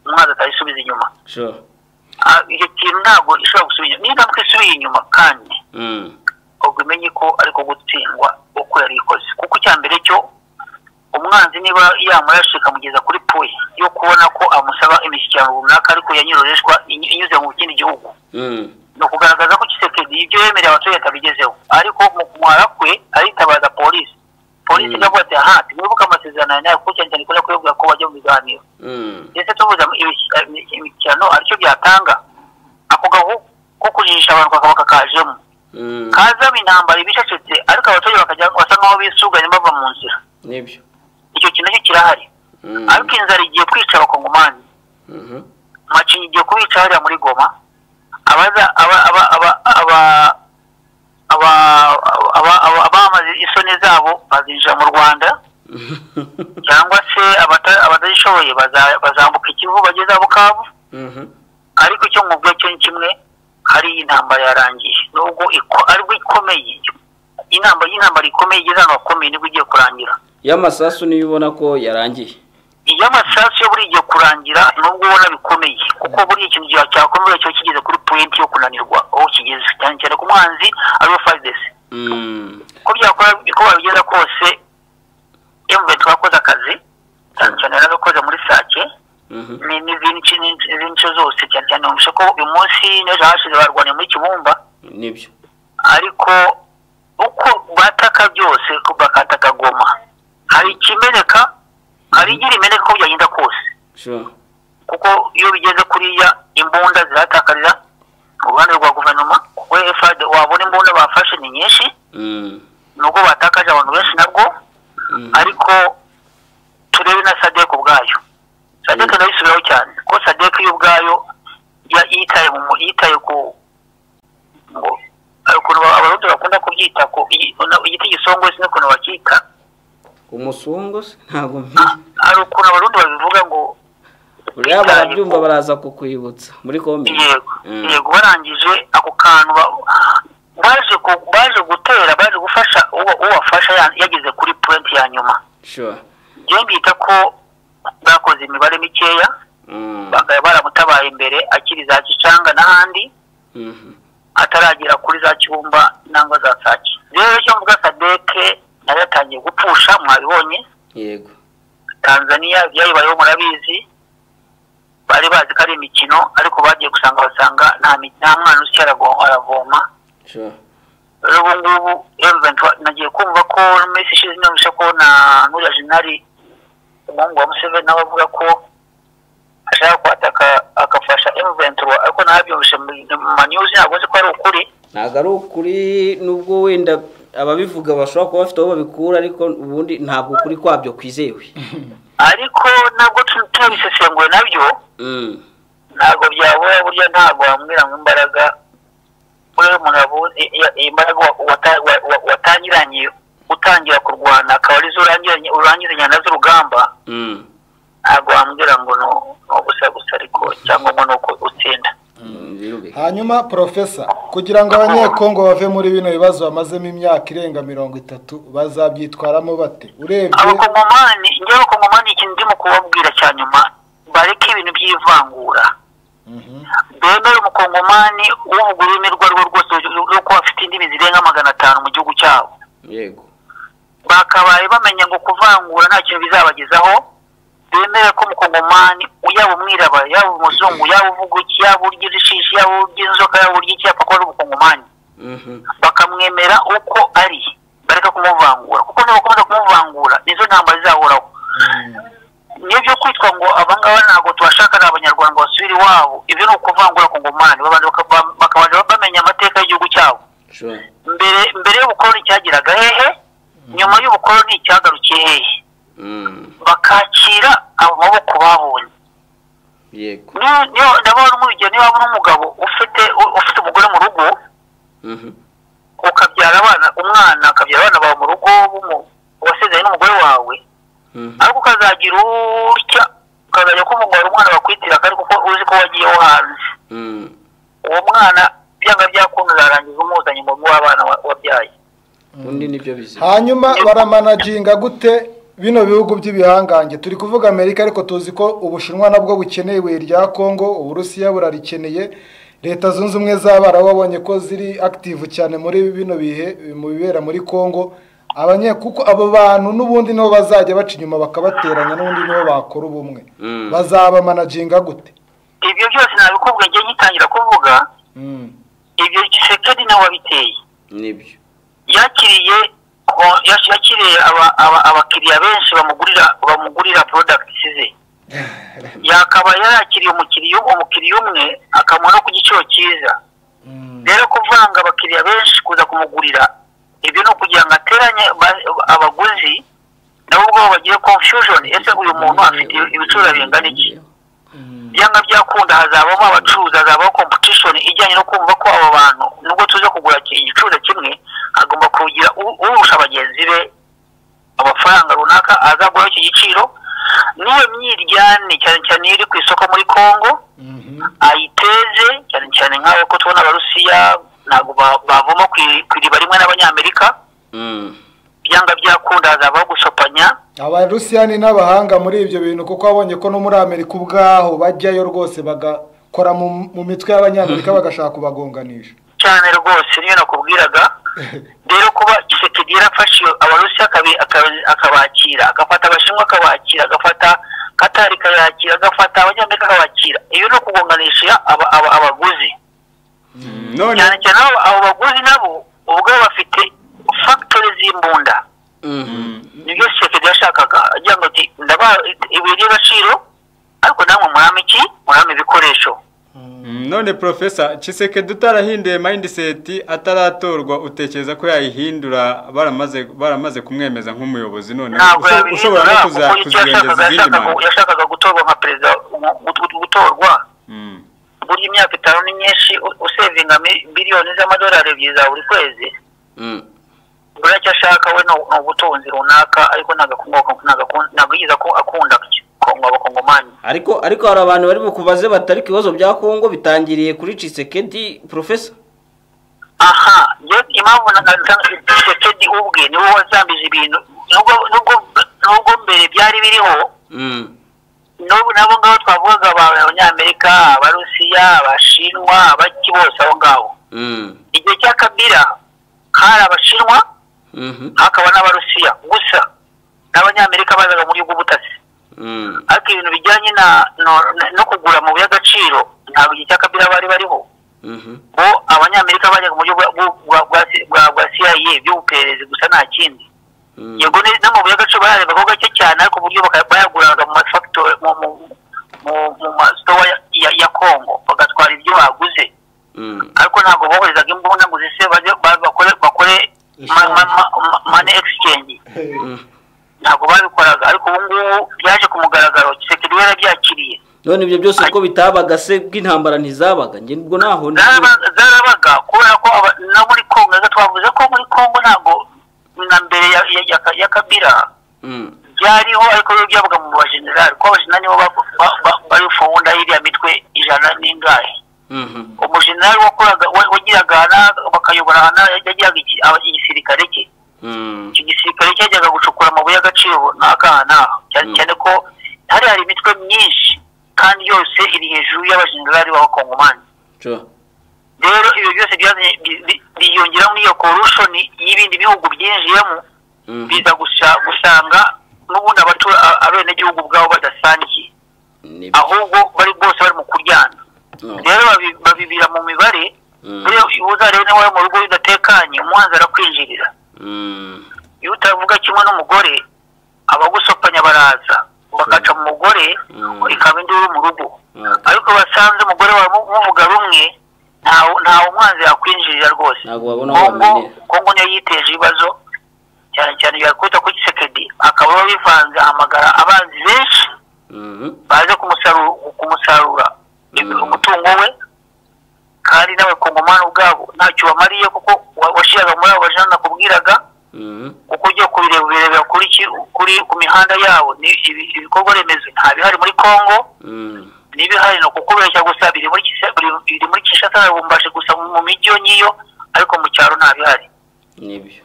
umwanzi atayisubiza inyuma. Iyo kintu ntabwo ishobora gusubira inyuma niba twisubiye inyuma kandi ubwo umenye ko ariko gutsindwa uko yari ikoze kuko cyambere cyo umwanzi niba yamurashika mugeza kuri point yo kubona ko amusaba imishyikirano runaka ariko yanyiroreshwa inyuze mu kindi gihugu no kugaragaza ko Kisekedi ibyo yemereye abaturage atabigezeho ariko mu kumwara kwe aritabaza polisi ikavuga ati aha mwibuka amasezerano nayo kuko cyane kuri kuvuga ko bajya mu biganiro ndetse tuvuze imikino aricyo byatanga ako gahu ko kujisha abantu bakabaka kajemo kazamo intambara ibicecetse ariko abaturage bakajya basa nkaho bisuganye bava mu nzira nibyo icyo kintu kirahari ariko inzara igiye kwica abakongomani macinyi igiye kubica hariya muri Goma abamaze isoni zabo bazinjira mu Rwanda cyangwa se abadashoboye bazambuka ikivu bageza Bukavu ariko icyo mubwiye cyo kimwe hari intambara yarangiye nubwo ariko ikomeye intambara ikomeye igeze hano hakomeye nibwo igiye kurangira y'amasasu niyo ubona ko yarangiye y'amasasu yo buri giye kurangira nubwo ubona bikomeye kuko buri ikintu cyakomeye cyo kigeze kuri point yo kunanirwa aho kigeze cyane cyane ku mwanzi ariwo FARDC ko byakora ko babigeza kose M23 twakoze akazi cyane cyane narakoze muri Sake n'izindi zose cyane cyane umushe ko uyu munsi n'ejo hashize barwaniye muri Kibumba nibyo ariko uko bataka byose bakataka Goma hari ikimeneka hari igira imeneka ko byagenda kose kuko iyo bigeze kuriya imbunda ziratakarira mu Rwanda rwa guverinoma kuko FARD wabona imbunda bafashe ni nyinshi nubwo batakaje abantu benshi nabwo ariko turebe na SADC ubwayo SADC nayo isubiraho cyane ko SADC y'ubwayo yitaye ku ukuntu abarundi bakunda kubyita ko igiti gisongo se n'ukuntu bakita umusongo se ntago ari ukuntu abarundi babivuga ngo uriya barabyumva baraza kukwibutsa muri kombe yego barangije ako kantu baje gutera baje gufasha uwafasha yageze kuri point ya nyuma je mbita ko bakoze imibare mikeya bakaba baramutabaye imbere akiri za Gicanga n'ahandi ataragira kuri za Kibumba nangwa za Sake rero cyo mvuga SADC yatangiye gupfusha mwabibonye yego Tanzania byayibayeho murabizi bari bazi ko ari imikino ariko bagiye basanga nta mwana usicyara aravoma rero ngubu M23 nagiye kumva ko Messi ishize n'umusha ko na Nura Jinari umuhungu wa Museveni nawe avuga ko ashaka kwataka akafasha M23 ariko nabyumvise mu news ntabwo ko ari ukuri ntabwo ari ukuri nubwo wenda ababivuga bashobora kuba bafite aho babikura ariko ubundi ntabwo kuri kwabyo kwizewe ariko ntabwo tubisesenguye nabyo ntabwo byabura burya ntabwo wambwira ngo imbaraga uri umuntu imbaraga watangiranye utangira kurwana akaba arizo urangizanya nazo urugamba ntabwo wambwira ngo no gusa ariko cyangwa ngo nuko utsinda hanyuma profesa kugira ngo abanyekongo bave muri bino bibazo bamazemo imyaka irenga 30 bazabyitwaramo bate urebye abakongomani ikintu ndimo kubabwira cyanyuma bareke ibintu by'ivangura bemere umukongomani uvuga ururimi rwo rwose ruko afite indimi zirenga 500 mu gihugu cyabo yego bakabaye bamenya ngo kuvangura nta kintu bizabagezaho bemere ko umukongomani yaba umwirabura yaba umuzungu yaba uvuga iki yaba urya ishishi yaba urya inzoka yaba urya iki yapfa kuba ari umukongomani bakamwemera uko ari bareka kumuvangura kuko nibakomeza kumuvangura nizo ntambara zizahoraho nibyo kwitwa ngo abangaba ntabwo tubashaka ari abanyarwanda basubira iwabo ibyo ni ukuvangura kongomani bakabanza bamenya bamenya amateka y'igihugu cyabo. mbere y'ubukoloni cyagiraga hehe, nyuma y'ubukoloni cyagarukiye hehe, bakakira abo maboko babonye. yego ndabona nk'urugero niba wabona umugabo ufite umugore mu rugo, ukabyara umwana akabyara abana bawe mu rugo wasezeranye n'umugore wawe, ariko ukazagira utya ukazajya kumugora umwana bakwitira kandi kuko uzi ko wagiyeho hanze, uwo mwana byanga byakunda uzarangiza umuzanye mu rugo w'abana wabyaye. undi nibyo bizi. hanyuma baramanaginga gute bino bihugu by'ibihangange? turi kuvuga Amerika ariko tuzi ko Ubushinwa nabwo bukeneye ibuye rya Kongo, Uburusiya burarikeneye, Leta Zunze Ubumwe z'Abarabu babonye ko ziri active cyane muri bino bihe mu bibera muri Kongo. Kuko abo bantu n'ubundi nibo bazajya baca inyuma bakabateranya, n'ubundi nibo bakora ubumwe. Bazaba managinga gute? Ibyo byose nabikubwiye ngiye ngitangira kuvuga. Ibyo Tshisekedi nawe wabiteye. Nibyo. Yakiriye abakiriya benshi bamugurira product ze. Yakaba yakiriye umukiriya umwe akamuha no ku giciro cyiza. Rero kuvanga abakiriya benshi kuza kumugurira, ibyo no kugira ngo ateranye abaguzi nabo ubwo bagiye confusion, ese uyu muntu afite ibiciro bingana iki? Byanga byakunda hazabamo abacuruzi, hazabaho competition ijyanye no kumva ko abo bantu nubwo tuze kugura igiciro kimwe agomba kugira urusha abagenzi be amafaranga runaka azagura iki giciro. Niyo myiryane cyane cyane iri ku isoko muri Kongo ayiteze cyane cyane nk'aho ko tubona Abarusiya ntabwo bavoma ku iriba rimwe n'Abanyamerika. Byanga byakunda hazabaho gusopanya. Abarusiya ni n'abahanga muri ibyo bintu kuko babonye ko no muri Amerika ubwaho bajyayo rwose bagakora mu mitwe y'Abanyamerika bagashaka kubagonganisha cyane rwose. Niyo nakubwiraga rero kuba Tshisekedi yarafashe Abarusiya akabakira, agafata Abashinwa akabakira, agafata Katari akayakira, agafata Abanyamerika akabakira, iyo no kugonganisha abaguzi. cyane cyane abo baguzi nabo ubwo bafite factory z'imbunda. nibyo Tshisekedi yashakaga, agira ngo ati ndabaha ibuye ry'agaciro ariko namwe murame ibikoresho. None Professor Tshisekedi utarahinduye mindset ataratorwa, utekereza ko yayihindura baramaze kumwemeza nk'umuyobozi? None ushobora no kuziyongeza izindi manda. Yashakaga gutorwa nka perezida, gutorwa buri imyaka 5 ni nyinshi, usevinga biliyoni z'amadolari ebyiri za buri kwezi. Uracyo ashaka we no ubutunzi runaka, ariko ntabwo yiza ko akunda Kongo abakongomani. Ariko hari abantu bari bukubaze batari kibazo bya Kongo bitangiriye kuri Tshisekedi Professor. Aha, impamvu Tshisekedi ubwe niwe wazambije ibintu, nubwo mbere byari biriho. Nabo ngabo twavugaga Abanyamerika, Abarusiya, Abashinwa, abaki bose aho ngaho. Igihe cya Kabila hari Abashinwa hakaba n'Abarusiya gusa n'Abanyamerika bazaga muri ubutasi. Ariko ibintu bijyanye no kugura mu by'agaciro ntabwo igihe cya Kabila bari bariho. Bo Abanyamerika bajyaga mu buryo bwa CIA by'ubupererezi gusa nta kindi. Yego no mu by'agaciro barareba ko gake cyane, ariko uburyo bayaguraga mu factory mu store ya Kongo bagatwara ibyo baguze. Ariko ntabwo boherezaga imbunda ngo zise bakore money exchange. Ntabwo babikoraga, ariko ubu ngubu byaje ku mugaragaro. Tshisekedi yarabyakiriye. None ibyo byose uko bitabaga se bw'intambara ntizabaga? Nge nubwo naho zarabaga kubera ko na muri Kongo twavuze ko muri Kongo ntabwo na mbere ya Kabila byariho, ariko byabaga mu bajenerali ko abajenerali nibo bari funda iriya mitwe 100 n'ingahe. Umujenerali wagiraga bakayobora yagiraga igisirikare cye. Iki gisirikare cyajyaga gucukura amabuye y'agaciro n'akana, cyane ko hari imitwe myinshi kandi yose iri hejuru y'abajenerali b'abakongomani. Rero ibyo byose biyongera muri iyo corruption y'ibindi bihugu byinjiyemo, biza gusanga n'ubundi abenegihugu bwabo badasangiye, ahubwo bari bose bari mu kuryana. Rero babibira mu mibare. Rero uzarebe nawe mu rugo bidatekanye umuhanzi arakwinjirira. Iyo utavuga kimwe n'umugore abagusopanya baraza bakaca mu mugore ikaba induru mu rugo, ariko basanze umugore muvuga rumwe nta ntawe umwanzi yakwinjirira rwose. ntabwo babona aho bamenera. Kongo niyo yiteje ibibazo cyane cyane yakwita ku Tshisekedi, akaba bivanze amagara abanzi benshi baje kumusarura umutungo we, kandi nawe Kongomani ubwabo ntacyo bamariye kuko washiraga muri abo bajana nakubwiraga, kuko ugiye kubirebera kuri ku mihanda yabo ibikorwa remezo nta bihari muri Kongo, n'ibihari no kukubeshya gusa biri muri Kinshasa na Lubumbashi gusa mu mijyi nyiyo, ariko mu cyaro nta bihari. Nibyo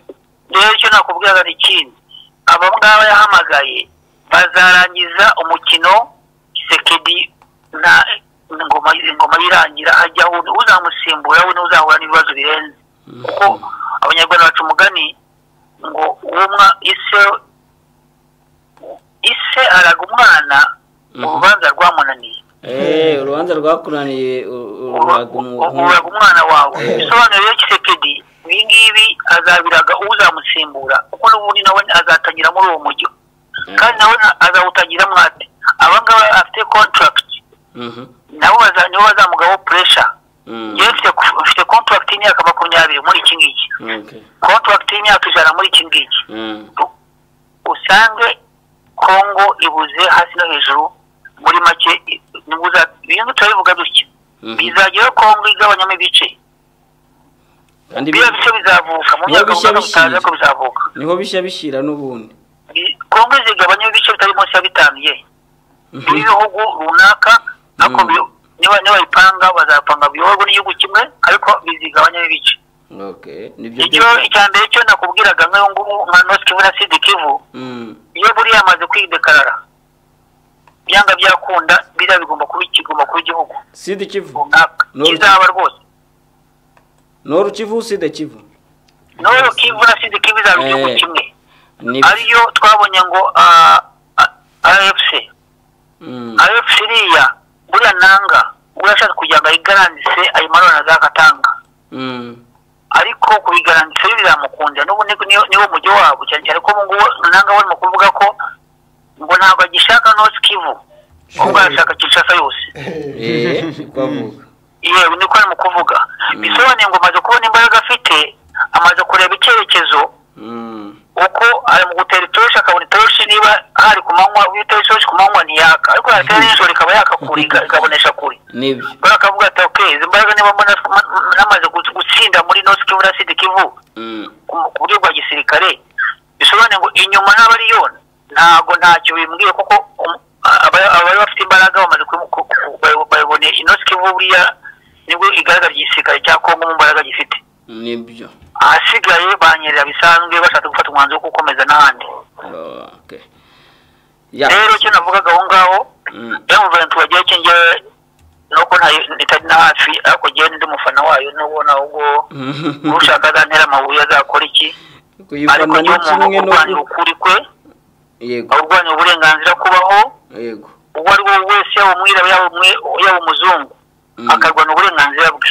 rero icyo nakubwiraga ni ikindi, aba ngaba yahamagaye bazarangiza umukino Tshisekedi na ingoma yirangira, hajya uzamusimbura we n'uzahura n'ibibazo birenze, kuko abanyarwanda baca umugani ngo ise araga umwana urubanza rwamunaniye. urubanza rwakunaniye uraga umwana wawe. Bisobanuye rero Tshisekedi ibi ngibi azabiraga uzamusimbura, kuko n'ubundi nawe azatangira muri uwo mujyi, kandi nawe azawutagira mwate. Aba ngaba afite contract, nabo nibo bazamugaho pressure. Yewe mfite contract y'imyaka 20 muri iki ngiki, contract y'imyaka 100 muri iki ngiki. Usange Kongo ibuze hasi no hejuru, muri make ibintu turabivuga dutya, bizagira Kongo igabanyamo ibice, kandi bice bizavuka mu myaka mutaza ko bizavuka, niho bishya bishira n'ubundi. Kongo izigabanyamo ibice bitari munsi ya 5 ibihugu runaka, ako niba ipanga bazapanga biyoborwa n'igihugu kimwe, ariko bizigabanyamo ibice. Nibyo icyambere cyo nakubwiraga nka North Kivu na Sud Kivu, iyo buri yamaze kwidekarara byanga byakunda bigomba kuba igihugu. Sud Kivu kizaba rwose Nord Kivu, Sud Kivu, Nord Kivu na Sud Kivu izaba igihugu kimwe. Ariyo twabonye ngo AFC iriya buriya nanga urashaka kugira ngo ayigarantise ayimarana za Katanga, ariko kubigarantise bizamukunda n'ubu niwo mujyi wabo, cyane cyane ko ngo nanga barimo kuvuga ko ngo ntabwo agishaka North Kivu, ahubwo arashaka Kinshasa yose. Yewe niko arimo kuvuga. Bisobanuye ngo amaze kubona imbaraga afite, amaze kureba icyerekezo, uko ari mu gutera itoroshi akabona itoroshi niba hari ku manywa, witera itoroshi ku manywa ntiyaka, ariko yatera nijoro ikaba yakakura ikabonesha kure. Bakavuga ati okay, izi mbaraga niba namaze gutsinda muri North Kivu na Sud Kivu ku buryo bwa gisirikare, bisobanuye ngo inyuma n'abariyo ntago ntacyo bimbwiye, kuko abari bafite imbaraga bamaze bayibone North Kivu buriya nibwo igaragara igisirikare cya Kongo mu mbaraga gifite. Nibyo ahasigaye banyerera bisanzwe bashaka gufata umwanzuro wo gukomeza n'ahandi. Rero cyo navugaga aho ngaho M23 wagiye kinge nuko ntitari na hafi, ariko giye ndi umufana wayo n'ubona ahubwo ushaka gantera amabuye azakora iki, ariko cyo kimwe no ukuri kwe, urwanya uburenganzira kubaho, uwo ari wo wese yaba umwirabura yaba umuzungu akarwana uburenganzira bwe,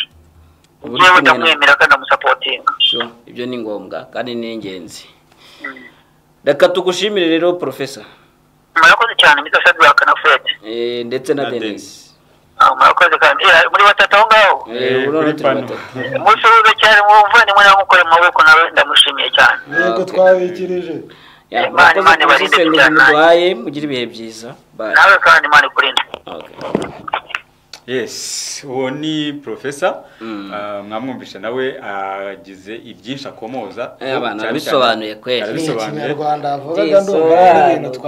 yewe ndamwemera kandi ndamusapotinga. Ibyo ni ngombwa kandi ni ingenzi. Reka tugushimire rero Professor. Murakoze cyane Mr. Shadrack na Fred. Ndetse na Dennis. Murakoze kandi muri batatu aho ngaho. Urone tubata. Musubize cyane muvane muri amukore mu maboko nawe ndamushimiye cyane. Yego twabikirije. Imana barinde cyane. Mugira ibihe byiza. Nawe kandi Imana kurinde. Yes, uwo ni Professor mwamwumvisha nawe agize ibyinshi akomoza abana bisobanuye kweli Rwanda avugaga ndumva ibintu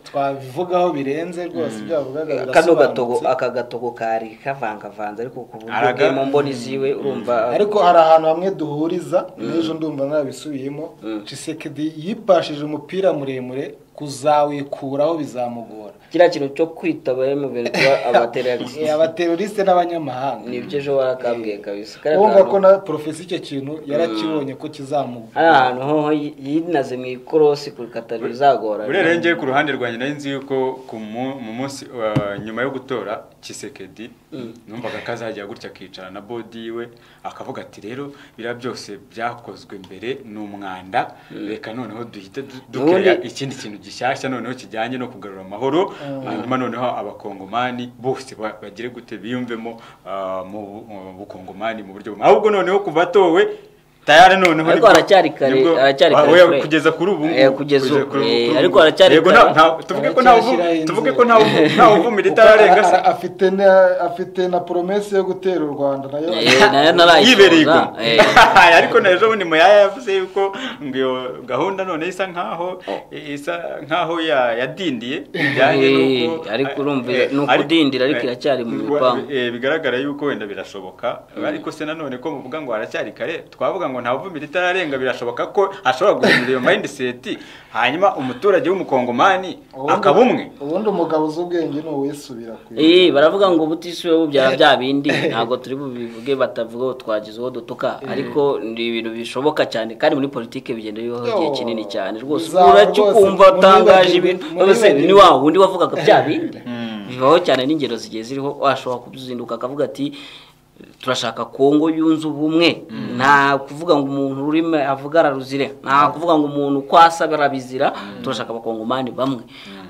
twabivugaho birenze rwose ibyo avugaga kano gatogo kari kavangavanze, ariko ku buryo mu mboni ziwe urumva, ariko hari ahantu hamwe duhuriza n'ejo ndumva nabisubiyemo. Tshisekedi yipashije umupira muremure kuzawikuraho bizamugora. Kira kintu cyo kwita abateroriste n'abanyamahanga nibyo ejo warakabwiye kabisa. Urumva ko na Professor icyo kintu yarakibonye ko kizamugora. Ahantu ho yinaze mu ikorosi ku Katari bizagora. Urerengeye ku ruhande rwanjye nari nzi yuko mu munsi nyuma yo gutora Tshisekedi numvaga kazajya gutya akicara na body we akavuga ati rero bira byose byakozwe mbere n'umwanda, reka noneho duhite dukera ikindi kintu gishyashya noneho kijyanye no kugarura amahoro hanyuma noneho abakongomani bose bagire gute biyumvemo mu bukongomani mu buryo ahubwo noneho kuvatowe tayari noneho ariko aracyari kare kugeza kuri ubu kugeza ariko aracyari kare tuvuge ko nta uvumira itararenga se afite na promesse yo gutera u Rwanda nayo narayisoza ariko naje ubundi muyaya yavuze yuko ngo gahunda none isa nkaho yadindiye bijyanye nuko ariko urumva nuko dindira ariko iracyari mu bipangu bigaragara yuko wenda birashoboka ariko se nanone ko muvuga ngo aracyari kare twavuga ngo nta uvumira itararenga birashoboka ko ashobora guhindura iyo mindset hanyuma umuturage w'umukongomani akabumwe ubundi umugabo z'ubwenge no wisubira baravuga ngo butisubiye bubyara bya bindi ntago turi bubivuge batavuga twagizeho dutuka ariko ndi ibintu bishoboka cyane kandi muri politike bigenda bibaho igihe kinini cyane rwose uracyukumva utangaje ibintu ni wa wundi wavugaga bya bindi bibaho cyane n'ingero zigiye ziriho washobora kuzinduka akavuga ati turashaka Kongo yunze ubumwe nta kuvuga ngo umuntu urime avuga araruzire nta kuvuga ngo umuntu kwasabira bizira turashaka abakongomani bamwe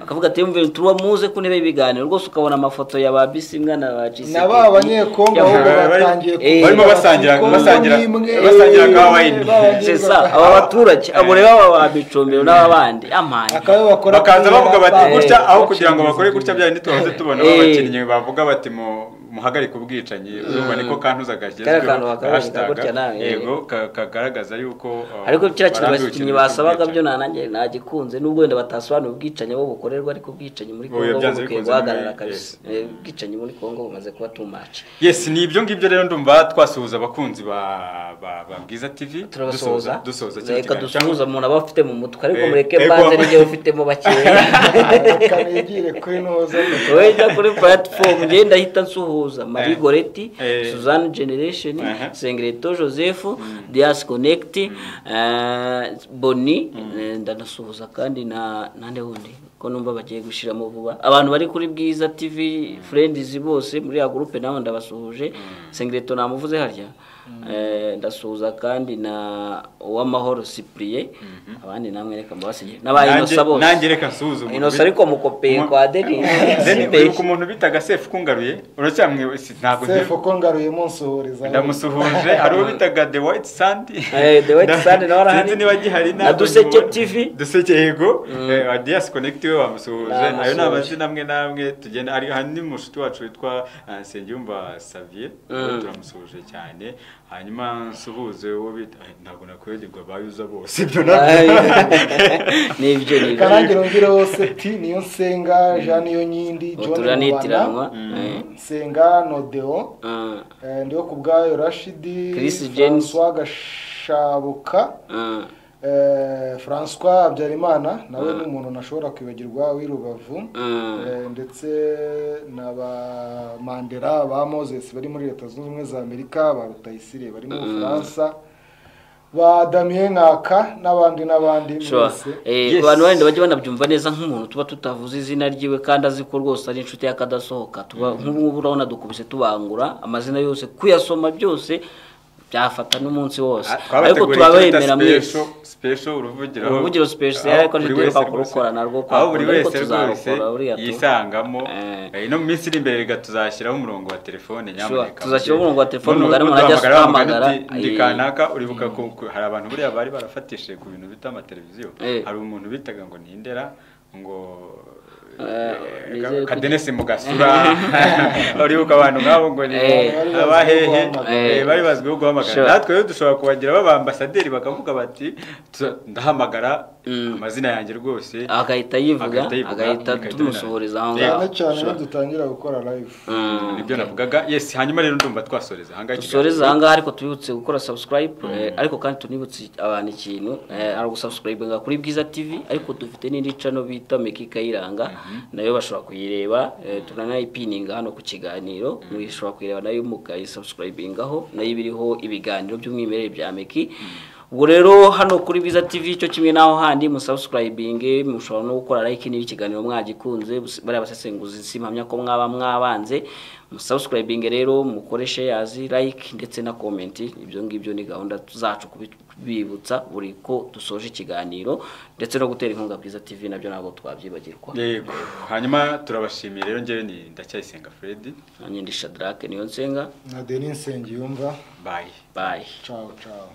akavuga ati mve muze ku ntebe ibiganiro rwose ukabona amafoto ya babisimwa na bacisi naba abanyekongo ahubwo batangiye barimo basangira kawaini sesa aba baturage abo reba aba bicombero n'abandi amanye bakaza bavuga bati gutya aho kugira ngo bakore gutya byari nitwaze tubona abakinnyi bavuga bati muhagarika ubwicanyi urumva niko kantuza gashyizeho yego kagaragaza yuko ariko kira kintu basabaga byo nanjye nagikunze nubwo wenda batasobanura ubwicanyi bo bukorerwa ariko ubwicanyi muri Kongo buhagarara kabisa ubwicanyi muri Kongo bumaze kuba too much yes ni ibyo ngibyo rero ndumva twasuhuza abakunzi ba Bwiza TV dusoza reka dusuhuza umuntu aba afite mu mutwe ariko mureke mbanze n'ibyo ufitemo bakeya kanegire kuri noza wenda kuri platform ngenda hita nsuhuza Marie Goretti Suzanne Generation Sengreto Joseph Dias Connect Boni ndanasuhuza kandi nande wundi ko numva bagiye gushiramo vuba abantu bari kuri Bwiza TV friends bose muri ya groupe naho ndabasuhuje Sengreto namuvuze harya ndasuhuza kandi na uwamahoro Cyprien abandi namwe reka mbasige n'abayinosa bose nange reka nsuhuza inosa ariko mukopeye kwa Denis ku muntu bitaga Sef kungaruye uracyamwe ntago Sef kungaruye munsuhuriza ndamusuhuje ari uwo bitaga The White Sand The White Sand nawe arahari niba gihari na Duseke TV Duseke yego Dias Connect we wamusuhuje ayo nabazina namwe tugenda ari hani mushuti wacu witwa Nsengiyumva Xavier turamusuhuje cyane hanyuma nsuhuze wo bita ntabwo nakwegerwa bayuza bose ibyo nibyo karangiro ngire hose ti niyo Nsenga Jean niyo Nyindi John turanitiranywa Nsenga Nodeo ndiyo kubgayo Rashidi Chris James Gashabuka François Habyarimana nawe n'umuntu nashobora kwibagirwa w'irubavu ndetse n'aba Mandela ba Moses bari muri Leta Zunze Ubumwe za Amerika ba Rutayisire bari mu Bufaransa ba Damien Nkaka n'abandi mwese abantu bandi bajye banabyumva neza nk'umuntu tuba tutavuze izina ryiwe kandi azi ko rwose ari inshuti yakadasohoka tuba nk'ubu urabona dukubise tubangura amazina yose kuyasoma byose byafata n'umunsi wose ariko turabemera mwese special uruvugiro special ariko nitwe kurukora narwo kwa buri wese yisangamo no mu minsi iri imbere gatuzashyiraho umurongo wa telefone nyamuneka tuzashyiraho umurongo wa telefone mugari murajya guhamagara ndikanaka uribuka ko hari abantu buri bari barafatishije ku bintu bita amateleviziyo hari umuntu bitaga ngo nindera ngo Kadenesi Mugasura uribuka abantu nkabo ngo ni abahehe bari bazwiho guhamagara natwe rero dushobora kubagira b'abambasaderi bakavuga bati ndahamagara amazina yanjye rwose agahita yivuga agahita tumusohoreza aho ngaho cyane dutangira gukora live nibyo navugaga yes hanyuma rero ndumva twasoreza hanga dusoreza hanga ariko tubibutse gukora subscribe ariko kandi tunibutse abantu ikintu ari gusubscribe kuri Bwiza TV ariko dufite n'indi channel bita Meki Kayiranga nayo bashobora kuyireba tunanayipininga hano ku kiganiro mwishobora kuyireba nayo mukayisubscribingaho nayo ibiriho ibiganiro by'umwimerere bya Meki ubwo rero hano kuri Bwiza TV cyo kimwe naho handi musubscribing mushobora no gukora like niba ikiganiro mwagikunze bari abasesenguzi simpamya ko mwabanze musubscribing rero mukoreshe yazi like ndetse na comment ibyo ngibyo ni gahunda zacu bibutsa buri ko dusoje ikiganiro ndetse no gutera inkunga Bwiza TV nabyo ntabwo twabyibagirwa. Yego, hanyuma turabashimiye rero, njyewe ni Ndacyayisenga Fred, nanjye ndi Shadrack Niyonsenga na Denis Nsengiyumva. bye bye. Ciao ciao.